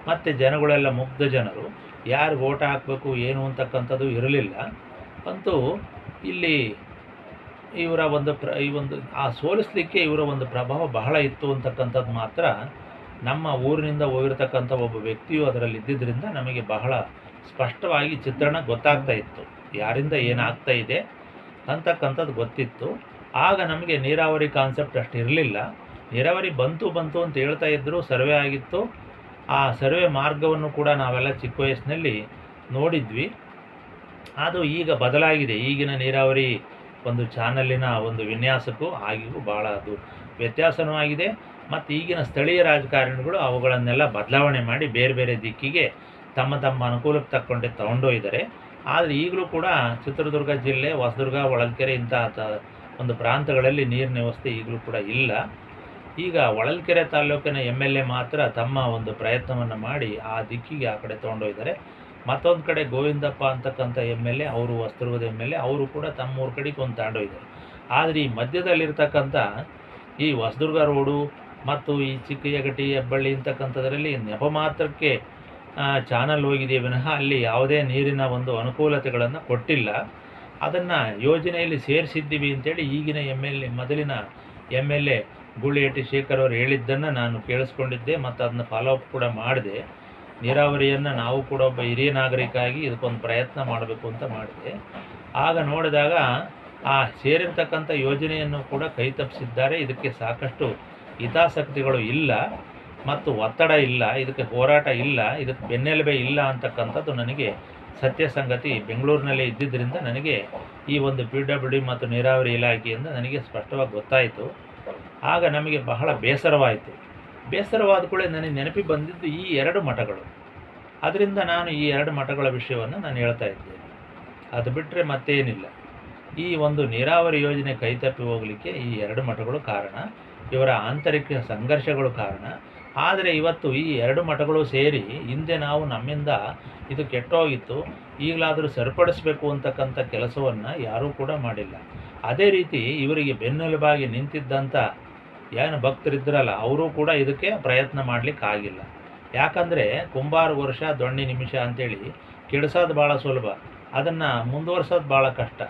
A: ಮತ್ತು ಜನಗಳೆಲ್ಲ ಮುಗ್ಧ ಜನರು, ಯಾರು ಓಟ ಹಾಕಬೇಕು ಏನು ಅಂತಕ್ಕಂಥದ್ದು ಇರಲಿಲ್ಲ. ಅಂತೂ ಇಲ್ಲಿ ಇವರ ಒಂದು ಆ ಸೋಲಿಸಲಿಕ್ಕೆ ಇವರ ಒಂದು ಪ್ರಭಾವ ಬಹಳ ಇತ್ತು ಅಂತಕ್ಕಂಥದ್ದು ಮಾತ್ರ ನಮ್ಮ ಊರಿನಿಂದ ಹೋಗಿರ್ತಕ್ಕಂಥ ಒಬ್ಬ ವ್ಯಕ್ತಿಯು ಅದರಲ್ಲಿ ಇದ್ದಿದ್ದರಿಂದ ನಮಗೆ ಬಹಳ ಸ್ಪಷ್ಟವಾಗಿ ಚಿತ್ರಣ ಗೊತ್ತಾಗ್ತಾ ಇತ್ತು. ಯಾರಿಂದ ಏನಾಗ್ತಾ ಇದೆ ಅಂತಕ್ಕಂಥದ್ದು ಗೊತ್ತಿತ್ತು. ಆಗ ನಮಗೆ ನೀರಾವರಿ ಕಾನ್ಸೆಪ್ಟ್ ಅಷ್ಟು ಇರಲಿಲ್ಲ. ನೀರಾವರಿ ಬಂತು ಅಂತ ಹೇಳ್ತಾ ಇದ್ದರು. ಸರ್ವೆ ಆಗಿತ್ತು. ಆ ಸರ್ವೆ ಮಾರ್ಗವನ್ನು ಕೂಡ ನಾವೆಲ್ಲ ಚಿಕ್ಕ ವಯಸ್ಸಿನಲ್ಲಿ ನೋಡಿದ್ವಿ. ಅದು ಈಗ ಬದಲಾಗಿದೆ. ಈಗಿನ ನೀರಾವರಿ ಒಂದು ಚಾನಲ್ಲಿನ ಒಂದು ವಿನ್ಯಾಸಕ್ಕೂ ಆಗಿಗೂ ಭಾಳ ಅದು ವ್ಯತ್ಯಾಸನೂ ಆಗಿದೆ. ಮತ್ತು ಈಗಿನ ಸ್ಥಳೀಯ ರಾಜಕಾರಣಿಗಳು ಅವುಗಳನ್ನೆಲ್ಲ ಬದಲಾವಣೆ ಮಾಡಿ ಬೇರೆ ಬೇರೆ ದಿಕ್ಕಿಗೆ ತಮ್ಮ ಅನುಕೂಲಕ್ಕೆ ತಕ್ಕೊಂಡೆ ತೊಗೊಂಡೋಗಿದ್ದಾರೆ. ಆದರೆ ಈಗಲೂ ಕೂಡ ಚಿತ್ರದುರ್ಗ ಜಿಲ್ಲೆ, ಹೊಸದುರ್ಗ, ಹೊಳಲ್ಕೆರೆ ಇಂಥ ಒಂದು ಪ್ರಾಂತಗಳಲ್ಲಿ ನೀರಿನ ವ್ಯವಸ್ಥೆ ಈಗಲೂ ಕೂಡ ಇಲ್ಲ. ಈಗ ಹೊಳಲ್ಕೆರೆ ತಾಲೂಕಿನ MLA ಮಾತ್ರ ತಮ್ಮ ಒಂದು ಪ್ರಯತ್ನವನ್ನು ಮಾಡಿ ಆ ದಿಕ್ಕಿಗೆ ಆ ಕಡೆ ತೊಗೊಂಡೋಗಿದ್ದಾರೆ. ಮತ್ತೊಂದು ಕಡೆ ಗೋವಿಂದಪ್ಪ ಅಂತಕ್ಕಂಥ MLA, ಅವರು ಹೊಸದುರ್ಗದ MLA, ಅವರು ಕೂಡ ತಮ್ಮೂರ ಕಡೆಗೆ ಒಂದು ತಗೊಂಡೋಗಿದ್ದಾರೆ. ಆದರೆ ಈ ಮಧ್ಯದಲ್ಲಿರ್ತಕ್ಕಂಥ ಈ ಹೊಸದುರ್ಗ ರೋಡು ಮತ್ತು ಈ ಚಿಕ್ಕಯಗಟಿ, ಹೆಬ್ಬಳ್ಳಿ ಇಂತಕ್ಕಂಥದ್ರಲ್ಲಿ ನೆಪ ಮಾತ್ರಕ್ಕೆ ಚಾನಲ್ ಹೋಗಿದೆ ವಿನಃ ಅಲ್ಲಿ ಯಾವುದೇ ನೀರಿನ ಒಂದು ಅನುಕೂಲತೆಗಳನ್ನು ಕೊಟ್ಟಿಲ್ಲ. ಅದನ್ನು ಯೋಜನೆಯಲ್ಲಿ ಸೇರಿಸಿದ್ದೀವಿ ಅಂತೇಳಿ ಈಗಿನ ಮೊದಲಿನ MLA ಗೂಳಿಹಟ್ಟಿ ಶೇಖರ್ ಅವರು ಹೇಳಿದ್ದನ್ನು ನಾನು ಕೇಳಿಸ್ಕೊಂಡಿದ್ದೆ ಮತ್ತು ಅದನ್ನು ಫಾಲೋಅಪ್ ಕೂಡ ಮಾಡಿದೆ. ನೀರಾವರಿಯನ್ನು ನಾವು ಕೂಡ ಒಬ್ಬ ಹಿರಿಯ ನಾಗರಿಕ ಆಗಿ ಇದಕ್ಕೊಂದು ಪ್ರಯತ್ನ ಮಾಡಬೇಕು ಅಂತ ಮಾಡಿದೆ. ಆಗ ನೋಡಿದಾಗ ಆ ಸೇರಿರ್ತಕ್ಕಂಥ ಯೋಜನೆಯನ್ನು ಕೂಡ ಕೈ ತಪ್ಪಿಸಿದ್ದಾರೆ. ಇದಕ್ಕೆ ಸಾಕಷ್ಟು ಹಿತಾಸಕ್ತಿಗಳು ಇಲ್ಲ ಮತ್ತು ಒತ್ತಡ ಇಲ್ಲ, ಇದಕ್ಕೆ ಹೋರಾಟ ಇಲ್ಲ, ಇದಕ್ಕೆ ಬೆನ್ನೆಲುಬೆ ಇಲ್ಲ ಅಂತಕ್ಕಂಥದ್ದು ನನಗೆ ಸತ್ಯ ಸಂಗತಿ. ಬೆಂಗಳೂರಿನಲ್ಲೇ ಇದ್ದಿದ್ದರಿಂದ ನನಗೆ ಈ ಒಂದು PWD ಮತ್ತು ನೀರಾವರಿ ಇಲಾಖೆಯಿಂದ ನನಗೆ ಸ್ಪಷ್ಟವಾಗಿ ಗೊತ್ತಾಯಿತು. ಆಗ ನಮಗೆ ಬಹಳ ಬೇಸರವಾಯಿತು. ಬೇಸರವಾದ ಕೂಡ ನನಗೆ ನೆನಪಿಗೆ ಬಂದಿದ್ದು ಈ ಎರಡು ಮಠಗಳು. ಅದರಿಂದ ನಾನು ಈ ಎರಡು ಮಠಗಳ ವಿಷಯವನ್ನು ನಾನು ಹೇಳ್ತಾ ಇದ್ದೇನೆ. ಅದು ಬಿಟ್ಟರೆ ಮತ್ತೇನಿಲ್ಲ. ಈ ಒಂದು ನೀರಾವರಿ ಯೋಜನೆ ಕೈತಪ್ಪಿ ಹೋಗಲಿಕ್ಕೆ ಈ ಎರಡು ಮಠಗಳು ಕಾರಣ, ಇವರ ಆಂತರಿಕ ಸಂಘರ್ಷಗಳು ಕಾರಣ. ಆದರೆ ಇವತ್ತು ಈ ಎರಡು ಮಠಗಳು ಸೇರಿ ಹಿಂದೆ ನಾವು ನಮ್ಮಿಂದ ಇದು ಕೆಟ್ಟೋಗಿತ್ತು, ಈಗಲಾದರೂ ಸರಿಪಡಿಸಬೇಕು ಅಂತಕ್ಕಂಥ ಕೆಲಸವನ್ನು ಯಾರೂ ಕೂಡ ಮಾಡಿಲ್ಲ. ಅದೇ ರೀತಿ ಇವರಿಗೆ ಬೆನ್ನೆಲುಬಾಗಿ ನಿಂತಿದ್ದಂಥ ಏನು ಭಕ್ತರಿದ್ದರಲ್ಲ, ಅವರೂ ಕೂಡ ಇದಕ್ಕೆ ಪ್ರಯತ್ನ ಮಾಡಲಿಕ್ಕಾಗಿಲ್ಲ. ಯಾಕಂದರೆ ಕುಂಬಾರ ವರ್ಷ ದೊಣ್ಣೆ ನಿಮಿಷ ಅಂತೇಳಿ ಕೆಡಿಸೋದು ಭಾಳ ಸುಲಭ, ಅದನ್ನು ಮುಂದುವರ್ಸೋದು ಭಾಳ ಕಷ್ಟ.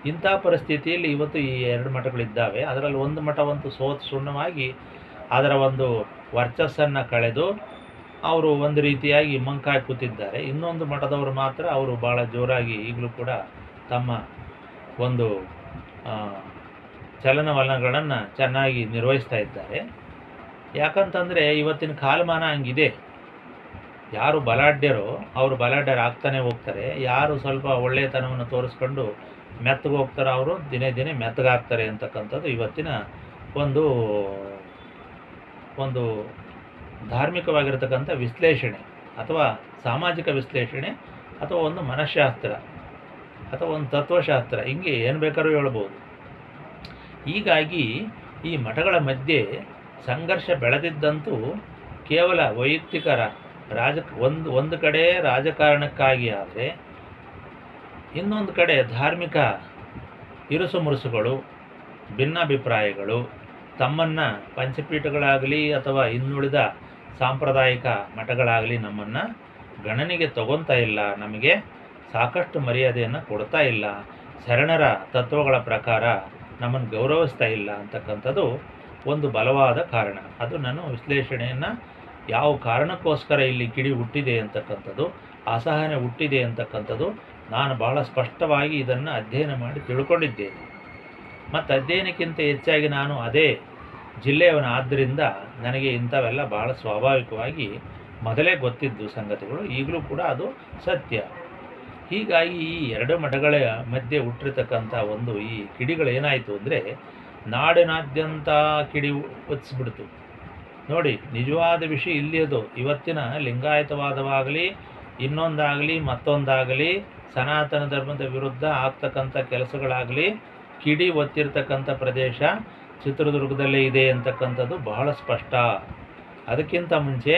A: ಇಂಥ ಪರಿಸ್ಥಿತಿಯಲ್ಲಿ ಇವತ್ತು ಈ 2 ಮಠಗಳಿದ್ದಾವೆ. ಅದರಲ್ಲಿ ಒಂದು ಮಠವಂತೂ ಸೋತು ಸುಣ್ಣವಾಗಿ ಅದರ ಒಂದು ವರ್ಚಸ್ಸನ್ನು ಕಳೆದು ಅವರು ಒಂದು ರೀತಿಯಾಗಿ ಮಂಕಾಗಿ ಕೂತಿದ್ದಾರೆ. ಇನ್ನೊಂದು ಮಠದವರು ಮಾತ್ರ ಅವರು ಭಾಳ ಜೋರಾಗಿ ಈಗಲೂ ಕೂಡ ತಮ್ಮ ಒಂದು ಚಲನವಲನಗಳನ್ನು ಚೆನ್ನಾಗಿ ನಿರ್ವಹಿಸ್ತಾ ಇದ್ದಾರೆ. ಯಾಕಂತಂದರೆ ಇವತ್ತಿನ ಕಾಲಮಾನ ಹಂಗಿದೆ. ಯಾರು ಬಲಾಢ್ಯರೋ ಅವರು ಬಲಾಢ್ಯರಾಗ್ತಾನೆ ಹೋಗ್ತಾರೆ, ಯಾರು ಸ್ವಲ್ಪ ಒಳ್ಳೆಯತನವನ್ನು ತೋರಿಸ್ಕೊಂಡು ಮೆತ್ತಗೆ ಹೋಗ್ತಾರೋ ಅವರು ದಿನೇ ದಿನೇ ಮೆತ್ತಗಾಗ್ತಾರೆ ಅಂತಕ್ಕಂಥದ್ದು ಇವತ್ತಿನ ಒಂದು ಒಂದು ಧಾರ್ಮಿಕವಾಗಿರತಕ್ಕಂಥ ವಿಶ್ಲೇಷಣೆ ಅಥವಾ ಸಾಮಾಜಿಕ ವಿಶ್ಲೇಷಣೆ ಅಥವಾ ಒಂದು ಮನಃಶಾಸ್ತ್ರ ಅಥವಾ ಒಂದು ತತ್ವಶಾಸ್ತ್ರ, ಹಿಂಗೆ ಏನು ಬೇಕಾದ್ರೂ ಹೇಳ್ಬೋದು. ಹೀಗಾಗಿ ಈ ಮಠಗಳ ಮಧ್ಯೆ ಸಂಘರ್ಷ ಬೆಳೆದಿದ್ದಂತೂ ಕೇವಲ ವೈಯಕ್ತಿಕ ಒಂದು ಕಡೆ ರಾಜಕಾರಣಕ್ಕಾಗಿ ಆದರೆ, ಇನ್ನೊಂದು ಕಡೆ ಧಾರ್ಮಿಕ ಇರುಸು ಮುರುಸುಗಳು, ಭಿನ್ನಾಭಿಪ್ರಾಯಗಳು ತಮ್ಮನ್ನು ಪಂಚಪೀಠಗಳಾಗಲಿ ಅಥವಾ ಇನ್ನುಳಿದ ಸಾಂಪ್ರದಾಯಿಕ ಮಠಗಳಾಗಲಿ ನಮ್ಮನ್ನು ಗಣನೆಗೆ ತಗೊತಾ ಇಲ್ಲ, ನಮಗೆ ಸಾಕಷ್ಟು ಮರ್ಯಾದೆಯನ್ನು ಕೊಡ್ತಾ ಇಲ್ಲ, ಶರಣರ ತತ್ವಗಳ ಪ್ರಕಾರ ನಮ್ಮನ್ನು ಗೌರವಿಸ್ತಾ ಇಲ್ಲ ಅಂತಕ್ಕಂಥದ್ದು ಒಂದು ಬಲವಾದ ಕಾರಣ. ಅದು ನಾನು ವಿಶ್ಲೇಷಣೆಯನ್ನು ಯಾವ ಕಾರಣಕ್ಕೋಸ್ಕರ ಇಲ್ಲಿ ಕಿಡಿ ಹುಟ್ಟಿದೆ ಅಂತಕ್ಕಂಥದ್ದು, ಅಸಹನೆ ಹುಟ್ಟಿದೆ ಅಂತಕ್ಕಂಥದ್ದು ನಾನು ಭಾಳ ಸ್ಪಷ್ಟವಾಗಿ ಇದನ್ನು ಅಧ್ಯಯನ ಮಾಡಿ ತಿಳ್ಕೊಂಡಿದ್ದೇನೆ. ಮತ್ತು ಅಧ್ಯಯನಕ್ಕಿಂತ ಹೆಚ್ಚಾಗಿ ನಾನು ಅದೇ ಜಿಲ್ಲೆಯವನ ಆದ್ದರಿಂದ ನನಗೆ ಇಂಥವೆಲ್ಲ ಭಾಳ ಸ್ವಾಭಾವಿಕವಾಗಿ ಮೊದಲೇ ಗೊತ್ತಿದ್ದು ಸಂಗತಿಗಳು, ಈಗಲೂ ಕೂಡ ಅದು ಸತ್ಯ. ಹೀಗಾಗಿ ಈ 2 ಮಠಗಳ ಮಧ್ಯೆ ಹುಟ್ಟಿರ್ತಕ್ಕಂಥ ಒಂದು ಈ ಕಿಡಿಗಳೇನಾಯಿತು ಅಂದರೆ ನಾಡಿನಾದ್ಯಂತ ಕಿಡಿ ಹೊತ್ತಿಸ್ಬಿಡ್ತು. ನೋಡಿ, ನಿಜವಾದ ವಿಷಯ ಇಲ್ಲಿ ಅದು. ಇವತ್ತಿನ ಲಿಂಗಾಯತವಾದವಾಗಲಿ ಇನ್ನೊಂದಾಗಲಿ ಮತ್ತೊಂದಾಗಲಿ ಸನಾತನ ಧರ್ಮದ ವಿರುದ್ಧ ಆಗ್ತಕ್ಕಂಥ ಕೆಲಸಗಳಾಗಲಿ ಕಿಡಿ ಒತ್ತಿರ್ತಕ್ಕಂಥ ಪ್ರದೇಶ ಚಿತ್ರದುರ್ಗದಲ್ಲೇ ಇದೆ ಅಂತಕ್ಕಂಥದ್ದು ಬಹಳ ಸ್ಪಷ್ಟ. ಅದಕ್ಕಿಂತ ಮುಂಚೆ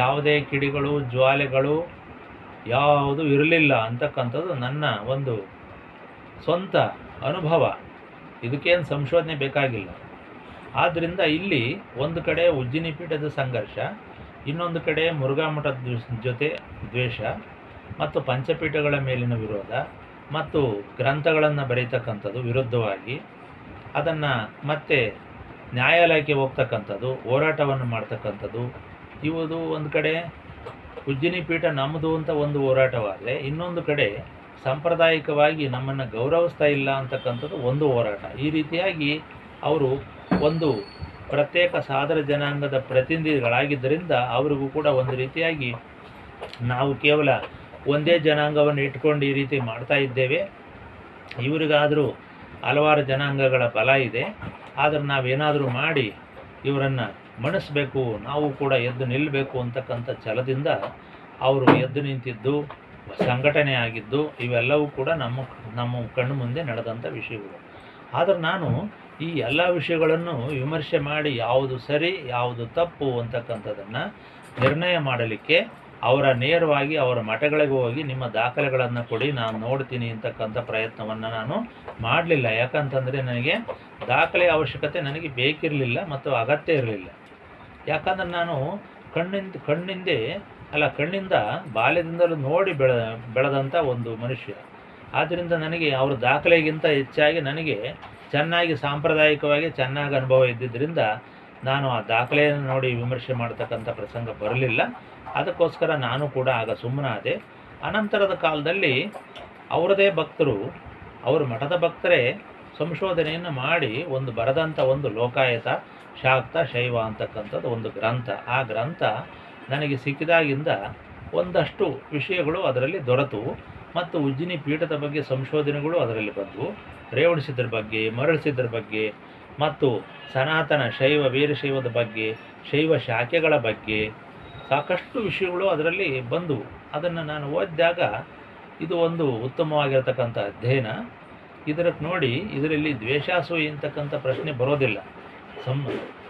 A: ಯಾವುದೇ ಕಿಡಿಗಳು ಜ್ವಾಲೆಗಳು ಯಾವುದು ಇರಲಿಲ್ಲ ಅಂತಕ್ಕಂಥದ್ದು ನನ್ನ ಒಂದು ಸ್ವಂತ ಅನುಭವ. ಇದಕ್ಕೇನು ಸಂಶೋಧನೆ ಬೇಕಾಗಿಲ್ಲ. ಆದ್ದರಿಂದ ಇಲ್ಲಿ ಒಂದು ಕಡೆ ಉಜ್ಜಿನಿ ಪೀಠದ ಸಂಘರ್ಷ, ಇನ್ನೊಂದು ಕಡೆ ಮುರುಘಾ ಮಠದ ಜೊತೆ ದ್ವೇಷ ಮತ್ತು ಪಂಚಪೀಠಗಳ ಮೇಲಿನ ವಿರೋಧ ಮತ್ತು ಗ್ರಂಥಗಳನ್ನು ಬರೀತಕ್ಕಂಥದ್ದು ವಿರುದ್ಧವಾಗಿ ಅದನ್ನು ಮತ್ತೆ ನ್ಯಾಯಾಲಯಕ್ಕೆ ಹೋಗ್ತಕ್ಕಂಥದ್ದು, ಹೋರಾಟವನ್ನು ಮಾಡ್ತಕ್ಕಂಥದ್ದು. ಇವುದು ಒಂದು ಕಡೆ ಉಜ್ಜಿನಿ ಪೀಠ ನಮ್ಮದು ಅಂತ ಒಂದು ಹೋರಾಟವಾದರೆ, ಇನ್ನೊಂದು ಕಡೆ ಸಾಂಪ್ರದಾಯಿಕವಾಗಿ ನಮ್ಮನ್ನು ಗೌರವಿಸ್ತಾ ಇಲ್ಲ ಅಂತಕ್ಕಂಥದ್ದು ಒಂದು ಹೋರಾಟ. ಈ ರೀತಿಯಾಗಿ ಅವರು ಒಂದು ಪ್ರತ್ಯೇಕ ಸಾದರ ಜನಾಂಗದ ಪ್ರತಿನಿಧಿಗಳಾಗಿದ್ದರಿಂದ ಅವರಿಗೂ ಕೂಡ ಒಂದು ರೀತಿಯಾಗಿ ನಾವು ಕೇವಲ ಒಂದೇ ಜನಾಂಗವನ್ನು ಇಟ್ಕೊಂಡು ಈ ರೀತಿ ಮಾಡ್ತಾ ಇದ್ದೇವೆ, ಇವರಿಗಾದರೂ ಹಲವಾರು ಜನಾಂಗಗಳ ಬಲ ಇದೆ, ಆದರೆ ನಾವೇನಾದರೂ ಮಾಡಿ ಇವರನ್ನು ಮಣಿಸ್ಬೇಕು, ನಾವು ಕೂಡ ಎದ್ದು ನಿಲ್ಲಬೇಕು ಅಂತಕ್ಕಂಥ ಛಲದಿಂದ ಅವರು ಎದ್ದು ನಿಂತಿದ್ದು, ಸಂಘಟನೆ ಆಗಿದ್ದು, ಇವೆಲ್ಲವೂ ಕೂಡ ನಮ್ಮ ಕಣ್ಣು ಮುಂದೆ ನಡೆದಂಥ ವಿಷಯಗಳು. ಆದರೆ ನಾನು ಈ ಎಲ್ಲ ವಿಷಯಗಳನ್ನು ವಿಮರ್ಶೆ ಮಾಡಿ ಯಾವುದು ಸರಿ ಯಾವುದು ತಪ್ಪು ಅಂತಕ್ಕಂಥದ್ದನ್ನು ನಿರ್ಣಯ ಮಾಡಲಿಕ್ಕೆ ನೇರವಾಗಿ ಅವರ ಮಠಗಳಿಗೆ ಹೋಗಿ ನಿಮ್ಮ ದಾಖಲೆಗಳನ್ನು ಕೊಡಿ, ನಾನು ನೋಡ್ತೀನಿ ಅಂತಕ್ಕಂಥ ಪ್ರಯತ್ನವನ್ನು ನಾನು ಮಾಡಲಿಲ್ಲ. ಯಾಕಂತಂದರೆ ನನಗೆ ದಾಖಲೆ ಅವಶ್ಯಕತೆ ನನಗೆ ಬೇಕಿರಲಿಲ್ಲ ಮತ್ತು ಅಗತ್ಯ ಇರಲಿಲ್ಲ. ಯಾಕಂದರೆ ನಾನು ಕಣ್ಣಿಂದ ಬಾಲ್ಯದಿಂದಲೂ ನೋಡಿ ಬೆಳೆದಂಥ ಒಂದು ಮನುಷ್ಯ. ಆದ್ದರಿಂದ ನನಗೆ ಅವರ ದಾಖಲೆಗಿಂತ ಹೆಚ್ಚಾಗಿ ನನಗೆ ಚೆನ್ನಾಗಿ ಸಾಂಪ್ರದಾಯಿಕವಾಗಿ ಚೆನ್ನಾಗಿ ಅನುಭವ ಇದ್ದಿದ್ದರಿಂದ ನಾನು ಆ ದಾಖಲೆಯನ್ನು ನೋಡಿ ವಿಮರ್ಶೆ ಮಾಡ್ತಕ್ಕಂಥ ಪ್ರಸಂಗ ಬರಲಿಲ್ಲ. ಅದಕ್ಕೋಸ್ಕರ ನಾನು ಕೂಡ ಆಗ ಸುಮ್ಮನಾದೆ. ಅನಂತರದ ಕಾಲದಲ್ಲಿ ಅವರದೇ ಭಕ್ತರು, ಅವರ ಮಠದ ಭಕ್ತರೇ ಸಂಶೋಧನೆಯನ್ನು ಮಾಡಿ ಬರೆದಂಥ ಒಂದು ಲೋಕಾಯತ ಶಾಕ್ತ ಶೈವ ಅಂತಕ್ಕಂಥದ್ದು ಒಂದು ಗ್ರಂಥ. ಆ ಗ್ರಂಥ ನನಗೆ ಸಿಕ್ಕಿದಾಗಿಂದ ಒಂದಷ್ಟು ವಿಷಯಗಳು ಅದರಲ್ಲಿ ದೊರೆತು ಮತ್ತು ಉಜ್ಜಿನಿ ಪೀಠದ ಬಗ್ಗೆ ಸಂಶೋಧನೆಗಳು ಅದರಲ್ಲಿ ಬಂದವು. ರೇವಣಸಿದ್ಧರ ಬಗ್ಗೆ, ಮರಳಸಿದ್ಧರ ಬಗ್ಗೆ ಮತ್ತು ಸನಾತನ ಶೈವ ವೀರಶೈವದ ಬಗ್ಗೆ, ಶೈವ ಶಾಖೆಗಳ ಬಗ್ಗೆ ಸಾಕಷ್ಟು ವಿಷಯಗಳು ಅದರಲ್ಲಿ ಬಂದವು. ಅದನ್ನು ನಾನು ಓದಿದಾಗ ಇದು ಒಂದು ಉತ್ತಮವಾಗಿರತಕ್ಕಂಥ ಅಧ್ಯಯನ. ಇದರಲ್ಲಿ ದ್ವೇಷಾಸೂಯೆ ಅಂತಕ್ಕಂಥ ಪ್ರಶ್ನೆ ಬರೋದಿಲ್ಲ.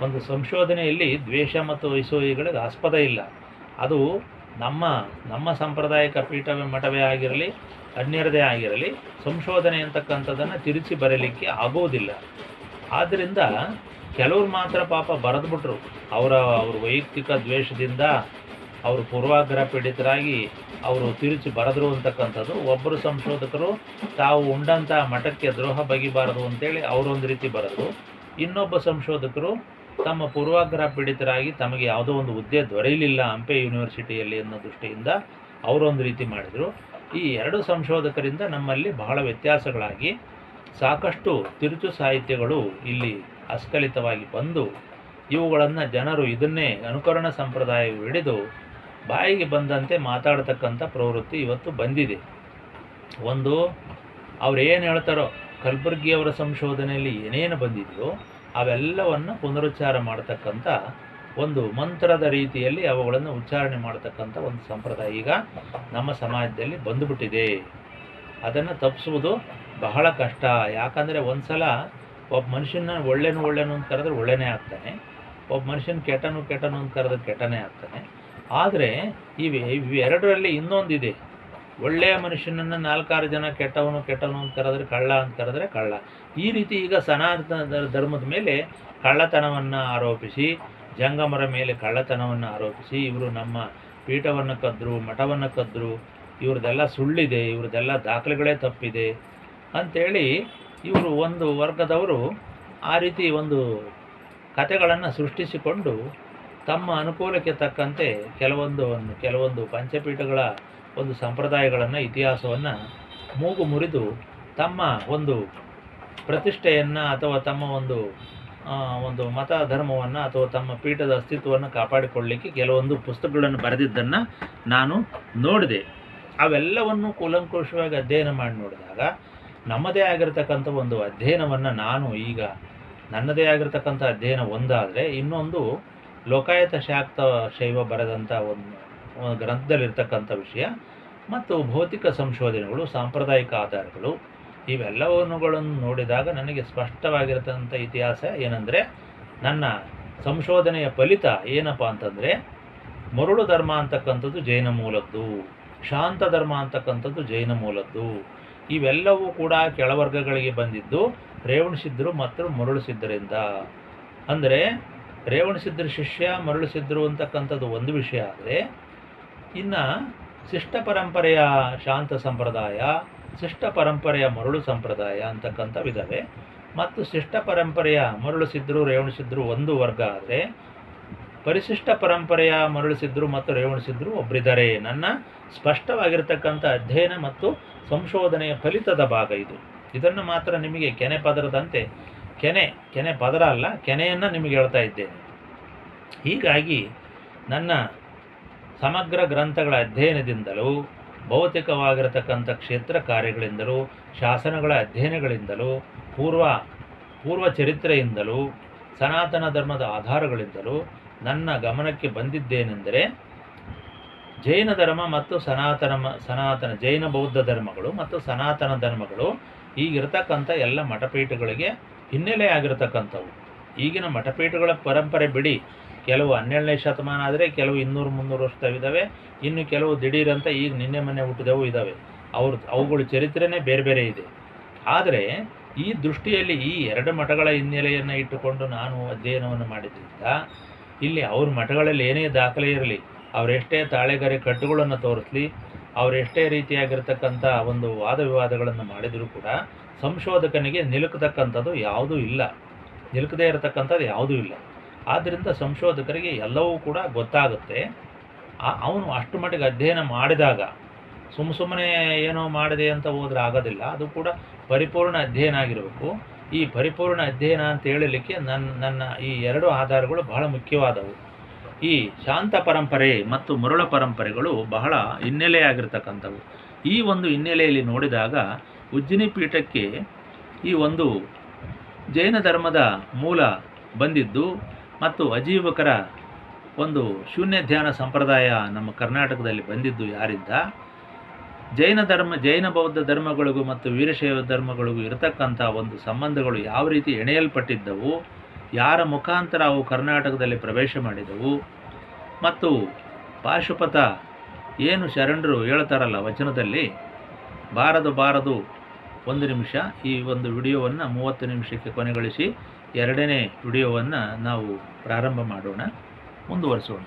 A: ಒಂದು ಸಂಶೋಧನೆಯಲ್ಲಿ ದ್ವೇಷ ಮತ್ತು ಅಸೂಯೆಗಳಿಗೆ ಆಸ್ಪದ ಇಲ್ಲ. ಅದು ನಮ್ಮ ಸಾಂಪ್ರದಾಯಿಕ ಪೀಠವೇ ಮಠವೇ ಆಗಿರಲಿ ಅನ್ಯರದೇ ಆಗಿರಲಿ ಸಂಶೋಧನೆ ಅಂತಕ್ಕಂಥದ್ದನ್ನು ತಿರುಚಿ ಬರಲಿಕ್ಕೆ ಆಗೋದಿಲ್ಲ. ಆದ್ದರಿಂದ ಕೆಲವರು ಮಾತ್ರ ಪಾಪ ಬರೆದುಬಿಟ್ರು ಅವರ ವೈಯಕ್ತಿಕ ದ್ವೇಷದಿಂದ ಅವರು ಪೂರ್ವಾಗ್ರಹ ಪೀಡಿತರಾಗಿ ಅವರು ತಿರುಚಿ ಬರೆದರು ಅಂತಕ್ಕಂಥದ್ದು. ಒಬ್ಬರು ಸಂಶೋಧಕರು ತಾವು ಉಂಡಂಥ ಮಠಕ್ಕೆ ದ್ರೋಹ ಬಗೆಯಬಾರದು ಅಂತೇಳಿ ಅವರೊಂದು ರೀತಿ ಬರೆದರು. ಇನ್ನೊಬ್ಬ ಸಂಶೋಧಕರು ತಮ್ಮ ಪೂರ್ವಾಗ್ರಹ ಪೀಡಿತರಾಗಿ ತಮಗೆ ಯಾವುದೋ ಒಂದು ಹುದ್ದೆ ದೊರೆಯಲಿಲ್ಲ ಹಂಪೆ ಯೂನಿವರ್ಸಿಟಿಯಲ್ಲಿ ಅನ್ನೋ ದೃಷ್ಟಿಯಿಂದ ಅವರೊಂದು ರೀತಿ ಮಾಡಿದರು. ಈ ಎರಡು ಸಂಶೋಧಕರಿಂದ ನಮ್ಮಲ್ಲಿ ಬಹಳ ವ್ಯತ್ಯಾಸಗಳಾಗಿ ಸಾಕಷ್ಟು ತಿರುಚು ಸಾಹಿತ್ಯಗಳು ಇಲ್ಲಿ ಅಸ್ಖಲಿತವಾಗಿ ಬಂದು ಇವುಗಳನ್ನು ಜನರು ಇದನ್ನೇ ಅನುಕರಣ ಸಂಪ್ರದಾಯ ಹಿಡಿದು ಬಾಯಿಗೆ ಬಂದಂತೆ ಮಾತಾಡ್ತಕ್ಕಂಥ ಪ್ರವೃತ್ತಿ ಇವತ್ತು ಬಂದಿದೆ. ಒಂದು ಅವ್ರು ಏನು ಹೇಳ್ತಾರೋ ಕಲಬುರ್ಗಿಯವರ ಸಂಶೋಧನೆಯಲ್ಲಿ ಏನೇನು ಬಂದಿದೆಯೋ ಅವೆಲ್ಲವನ್ನು ಪುನರುಚ್ಚಾರ ಮಾಡ್ತಕ್ಕಂಥ ಒಂದು ಮಂತ್ರದ ರೀತಿಯಲ್ಲಿ ಅವುಗಳನ್ನು ಉಚ್ಚಾರಣೆ ಮಾಡ್ತಕ್ಕಂಥ ಒಂದು ಸಂಪ್ರದಾಯ ಈಗ ನಮ್ಮ ಸಮಾಜದಲ್ಲಿ ಬಂದುಬಿಟ್ಟಿದೆ. ಅದನ್ನು ತಪ್ಪಿಸುವುದು ಬಹಳ ಕಷ್ಟ. ಯಾಕಂದರೆ ಒಂದು ಸಲ ಒಬ್ಬ ಮನುಷ್ಯನ ಒಳ್ಳೆನು ಅಂತ ಕರೆದ್ರೆ ಒಳ್ಳೆನೇ ಆಗ್ತಾನೆ, ಒಬ್ಬ ಮನುಷ್ಯನ ಕೆಟ್ಟನು ಅಂತ ಕರೆದ್ರೆ ಕೆಟ್ಟನೇ ಆಗ್ತಾನೆ. ಆದರೆ ಇವೆರಡರಲ್ಲಿ ಇನ್ನೊಂದಿದೆ. ಒಳ್ಳೆಯ ಮನುಷ್ಯನನ್ನು 4-6 ಜನ ಕೆಟ್ಟವನು ಅಂತ ಕರೆದ್ರೆ ಕಳ್ಳ. ಈ ರೀತಿ ಈಗ ಸನಾತನ ಧರ್ಮದ ಮೇಲೆ ಕಳ್ಳತನವನ್ನು ಆರೋಪಿಸಿ, ಜಂಗಮರ ಮೇಲೆ ಕಳ್ಳತನವನ್ನು ಆರೋಪಿಸಿ, ಇವರು ನಮ್ಮ ಪೀಠವನ್ನು ಕದ್ದರು, ಮಠವನ್ನು ಕದ್ದರು, ಇವ್ರದ್ದೆಲ್ಲ ಸುಳ್ಳಿದೆ, ಇವ್ರದ್ದೆಲ್ಲ ದಾಖಲೆಗಳೇ ತಪ್ಪಿದೆ ಅಂಥೇಳಿ ಇವರು ಒಂದು ವರ್ಗದವರು ಆ ರೀತಿ ಒಂದು ಕಥೆಗಳನ್ನು ಸೃಷ್ಟಿಸಿಕೊಂಡು ತಮ್ಮ ಅನುಕೂಲಕ್ಕೆ ತಕ್ಕಂತೆ ಕೆಲವೊಂದು ಪಂಚಪೀಠಗಳ ಒಂದು ಸಂಪ್ರದಾಯಗಳನ್ನು, ಇತಿಹಾಸವನ್ನು ಮೂಗು ಮುರಿದು ತಮ್ಮ ಒಂದು ಪ್ರತಿಷ್ಠೆಯನ್ನು ಅಥವಾ ತಮ್ಮ ಒಂದು ಮತ ಧರ್ಮವನ್ನು ಅಥವಾ ತಮ್ಮ ಪೀಠದ ಅಸ್ತಿತ್ವವನ್ನು ಕಾಪಾಡಿಕೊಳ್ಳಲಿಕ್ಕೆ ಕೆಲವೊಂದು ಪುಸ್ತಕಗಳನ್ನು ಬರೆದಿದ್ದನ್ನು ನಾನು ನೋಡಿದೆ. ಅವೆಲ್ಲವನ್ನು ಕೂಲಂಕುಷವಾಗಿ ಅಧ್ಯಯನ ಮಾಡಿ ನೋಡಿದಾಗ ನಮ್ಮದೇ ಆಗಿರತಕ್ಕಂಥ ಒಂದು ಅಧ್ಯಯನವನ್ನು ನನ್ನದೇ ಆಗಿರತಕ್ಕಂಥ ಅಧ್ಯಯನ ಒಂದಾದರೆ, ಇನ್ನೊಂದು ಲೋಕಾಯತ ಶಾಕ್ತ ಶೈವ ಬರೆದಂಥ ಒಂದು ಗ್ರಂಥದಲ್ಲಿರ್ತಕ್ಕಂಥ ವಿಷಯ ಮತ್ತು ಭೌತಿಕ ಸಂಶೋಧನೆಗಳು, ಸಾಂಪ್ರದಾಯಿಕ ಆಧಾರಗಳು, ಇವೆಲ್ಲವನ್ನುಗಳನ್ನು ನೋಡಿದಾಗ ನನಗೆ ಸ್ಪಷ್ಟವಾಗಿರತಕ್ಕಂಥ ಇತಿಹಾಸ ಏನಂದರೆ, ನನ್ನ ಸಂಶೋಧನೆಯ ಫಲಿತ ಏನಪ್ಪ ಅಂತಂದರೆ, ಮರುಳು ಧರ್ಮ ಅಂತಕ್ಕಂಥದ್ದು ಜೈನ ಮೂಲದ್ದು, ಶಾಂತ ಧರ್ಮ ಅಂತಕ್ಕಂಥದ್ದು ಜೈನ ಮೂಲದ್ದು. ಇವೆಲ್ಲವೂ ಕೂಡ ಕೆಳವರ್ಗಗಳಿಗೆ ಬಂದಿದ್ದು ರೇವಣಸಿದ್ಧರು ಮತ್ತು ಮರುಳುಸಿದ್ಧರಿಂದ. ಅಂದರೆ ರೇವಣಸಿದ್ಧರ ಶಿಷ್ಯ ಮರುಳುಸಿದ್ಧರು ಅಂತಕ್ಕಂಥದ್ದು ಒಂದು ವಿಷಯ ಆದರೆ, ಇನ್ನು ಶಿಷ್ಟ ಪರಂಪರೆಯ ಶಾಂತ ಸಂಪ್ರದಾಯ, ಶಿಷ್ಟ ಪರಂಪರೆಯ ಮರುಳು ಸಂಪ್ರದಾಯ ಅಂತಕ್ಕಂಥವಿದ್ದಾವೆ. ಮತ್ತು ಶಿಷ್ಟ ಪರಂಪರೆಯ ಮರುಳುಸಿದ್ಧರು ರೇವಣಸಿದ್ಧರು ಒಂದು ವರ್ಗ ಆದರೆ, ಪರಿಶಿಷ್ಟ ಪರಂಪರೆಯ ಮರುಳುಸಿದ್ಧರು ಮತ್ತು ರೇವಣಸಿದ್ಧರು ಒಬ್ಬರಿದ್ದಾರೆ. ನನ್ನ ಸ್ಪಷ್ಟವಾಗಿರತಕ್ಕಂಥ ಅಧ್ಯಯನ ಮತ್ತು ಸಂಶೋಧನೆಯ ಫಲಿತದ ಭಾಗ ಇದು. ಇದನ್ನು ಮಾತ್ರ ನಿಮಗೆ ಕೆನೆ ಪದರದಂತೆ ಕೆನೆ ಪದರ ಅಲ್ಲ, ಕೆನೆಯನ್ನು ನಿಮಗೆ ಹೇಳ್ತಾ ಇದ್ದೇನೆ. ಹೀಗಾಗಿ ನನ್ನ ಸಮಗ್ರ ಗ್ರಂಥಗಳ ಅಧ್ಯಯನದಿಂದಲೂ, ಭೌತಿಕವಾಗಿರತಕ್ಕಂಥ ಕ್ಷೇತ್ರ ಕಾರ್ಯಗಳಿಂದಲೂ, ಶಾಸನಗಳ ಅಧ್ಯಯನಗಳಿಂದಲೂ, ಪೂರ್ವ ಚರಿತ್ರೆಯಿಂದಲೂ, ಸನಾತನ ಧರ್ಮದ ಆಧಾರಗಳಿಂದಲೂ ನನ್ನ ಗಮನಕ್ಕೆ ಬಂದಿದ್ದೇನೆಂದರೆ, ಜೈನ ಧರ್ಮ ಮತ್ತು ಸನಾತನ ಜೈನ ಬೌದ್ಧ ಧರ್ಮಗಳು ಮತ್ತು ಸನಾತನ ಧರ್ಮಗಳು ಈಗಿರತಕ್ಕಂಥ ಎಲ್ಲ ಮಠಪೀಠಗಳಿಗೆ ಹಿನ್ನೆಲೆ ಆಗಿರತಕ್ಕಂಥವು. ಈಗಿನ ಮಠಪೀಠಗಳ ಪರಂಪರೆ ಬಿಡಿ, ಕೆಲವು 12ನೇ ಶತಮಾನ ಆದರೆ ಕೆಲವು 200-300 ವರ್ಷದವಿದ್ದಾವೆ, ಇನ್ನು ಕೆಲವು ದಿಢೀರಂತ ಈಗ ನಿನ್ನೆ ಮೊನ್ನೆ ಹುಟ್ಟಿದವು ಇದ್ದಾವೆ. ಅವುಗಳ ಚರಿತ್ರೆನೇ ಬೇರೆ ಬೇರೆ ಇದೆ. ಆದರೆ ಈ ದೃಷ್ಟಿಯಲ್ಲಿ ಈ 2 ಮಠಗಳ ಹಿನ್ನೆಲೆಯನ್ನು ಇಟ್ಟುಕೊಂಡು ನಾನು ಅಧ್ಯಯನವನ್ನು ಮಾಡಿದ್ರಿಂದ, ಇಲ್ಲಿ ಅವ್ರ ಮಠಗಳಲ್ಲಿ ಏನೇ ದಾಖಲೆ ಇರಲಿ, ಅವರೆಷ್ಟೇ ತಾಳೆಗರೆ ಕಟ್ಟುಗಳನ್ನು ತೋರಿಸಲಿ, ಅವರೆಷ್ಟೇ ರೀತಿಯಾಗಿರ್ತಕ್ಕಂಥ ಒಂದು ವಾದ ವಿವಾದಗಳನ್ನು ಮಾಡಿದರೂ ಕೂಡ ಸಂಶೋಧಕನಿಗೆ ನಿಲುಕತಕ್ಕಂಥದ್ದು ಯಾವುದೂ ಇಲ್ಲ, ನಿಲುಕದೇ ಇರತಕ್ಕಂಥದ್ದು ಯಾವುದೂ ಇಲ್ಲ. ಆದ್ದರಿಂದ ಸಂಶೋಧಕರಿಗೆ ಎಲ್ಲವೂ ಕೂಡ ಗೊತ್ತಾಗುತ್ತೆ. ಅವನು ಅಷ್ಟು ಮಟ್ಟಿಗೆ ಅಧ್ಯಯನ ಮಾಡಿದಾಗ ಸುಮ್ಮನೆ ಏನೋ ಮಾಡಿದೆ ಅಂತ ಹೋದ್ರೆ ಆಗೋದಿಲ್ಲ. ಅದು ಕೂಡ ಪರಿಪೂರ್ಣ ಅಧ್ಯಯನ ಆಗಿರಬೇಕು. ಈ ಪರಿಪೂರ್ಣ ಅಧ್ಯಯನ ಅಂತ ಹೇಳಲಿಕ್ಕೆ ನನ್ನ ಈ 2 ಆಧಾರಗಳು ಬಹಳ ಮುಖ್ಯವಾದವು. ಈ ಶಾಂತ ಪರಂಪರೆ ಮತ್ತು ಮರುಳ ಪರಂಪರೆಗಳು ಬಹಳ ಹಿನ್ನೆಲೆಯಾಗಿರ್ತಕ್ಕಂಥವು. ಈ ಒಂದು ಹಿನ್ನೆಲೆಯಲ್ಲಿ ನೋಡಿದಾಗ ಉಜ್ಜಿನಿ ಪೀಠಕ್ಕೆ ಈ ಒಂದು ಜೈನ ಧರ್ಮದ ಮೂಲ ಬಂದಿದ್ದು ಮತ್ತು ಅಜೀವಕರ ಒಂದು ಶೂನ್ಯ ಧ್ಯಾನ ಸಂಪ್ರದಾಯ ನಮ್ಮ ಕರ್ನಾಟಕದಲ್ಲಿ ಬಂದಿದ್ದು ಯಾರಿಂದ, ಜೈನ ಬೌದ್ಧ ಧರ್ಮಗಳಿಗೂ ಮತ್ತು ವೀರಶೈವ ಧರ್ಮಗಳಿಗೂ ಇರತಕ್ಕಂಥ ಒಂದು ಸಂಬಂಧಗಳು ಯಾವ ರೀತಿ ಎಣೆಯಲ್ಪಟ್ಟಿದ್ದವು, ಯಾರ ಮುಖಾಂತರ ಅವು ಕರ್ನಾಟಕದಲ್ಲಿ ಪ್ರವೇಶ ಮಾಡಿದವು, ಮತ್ತು ಪಾಶುಪತ ಏನು ಶರಣರು ಹೇಳ್ತಾರಲ್ಲ ವಚನದಲ್ಲಿ, ಬಾರದು 1 ನಿಮಿಷ, ಈ ಒಂದು ವಿಡಿಯೋವನ್ನು 30 ನಿಮಿಷಕ್ಕೆ ಕೊನೆಗೊಳಿಸಿ 2ನೇ ವಿಡಿಯೋವನ್ನು ನಾವು ಪ್ರಾರಂಭ ಮಾಡೋಣ, ಮುಂದುವರಿಸೋಣ.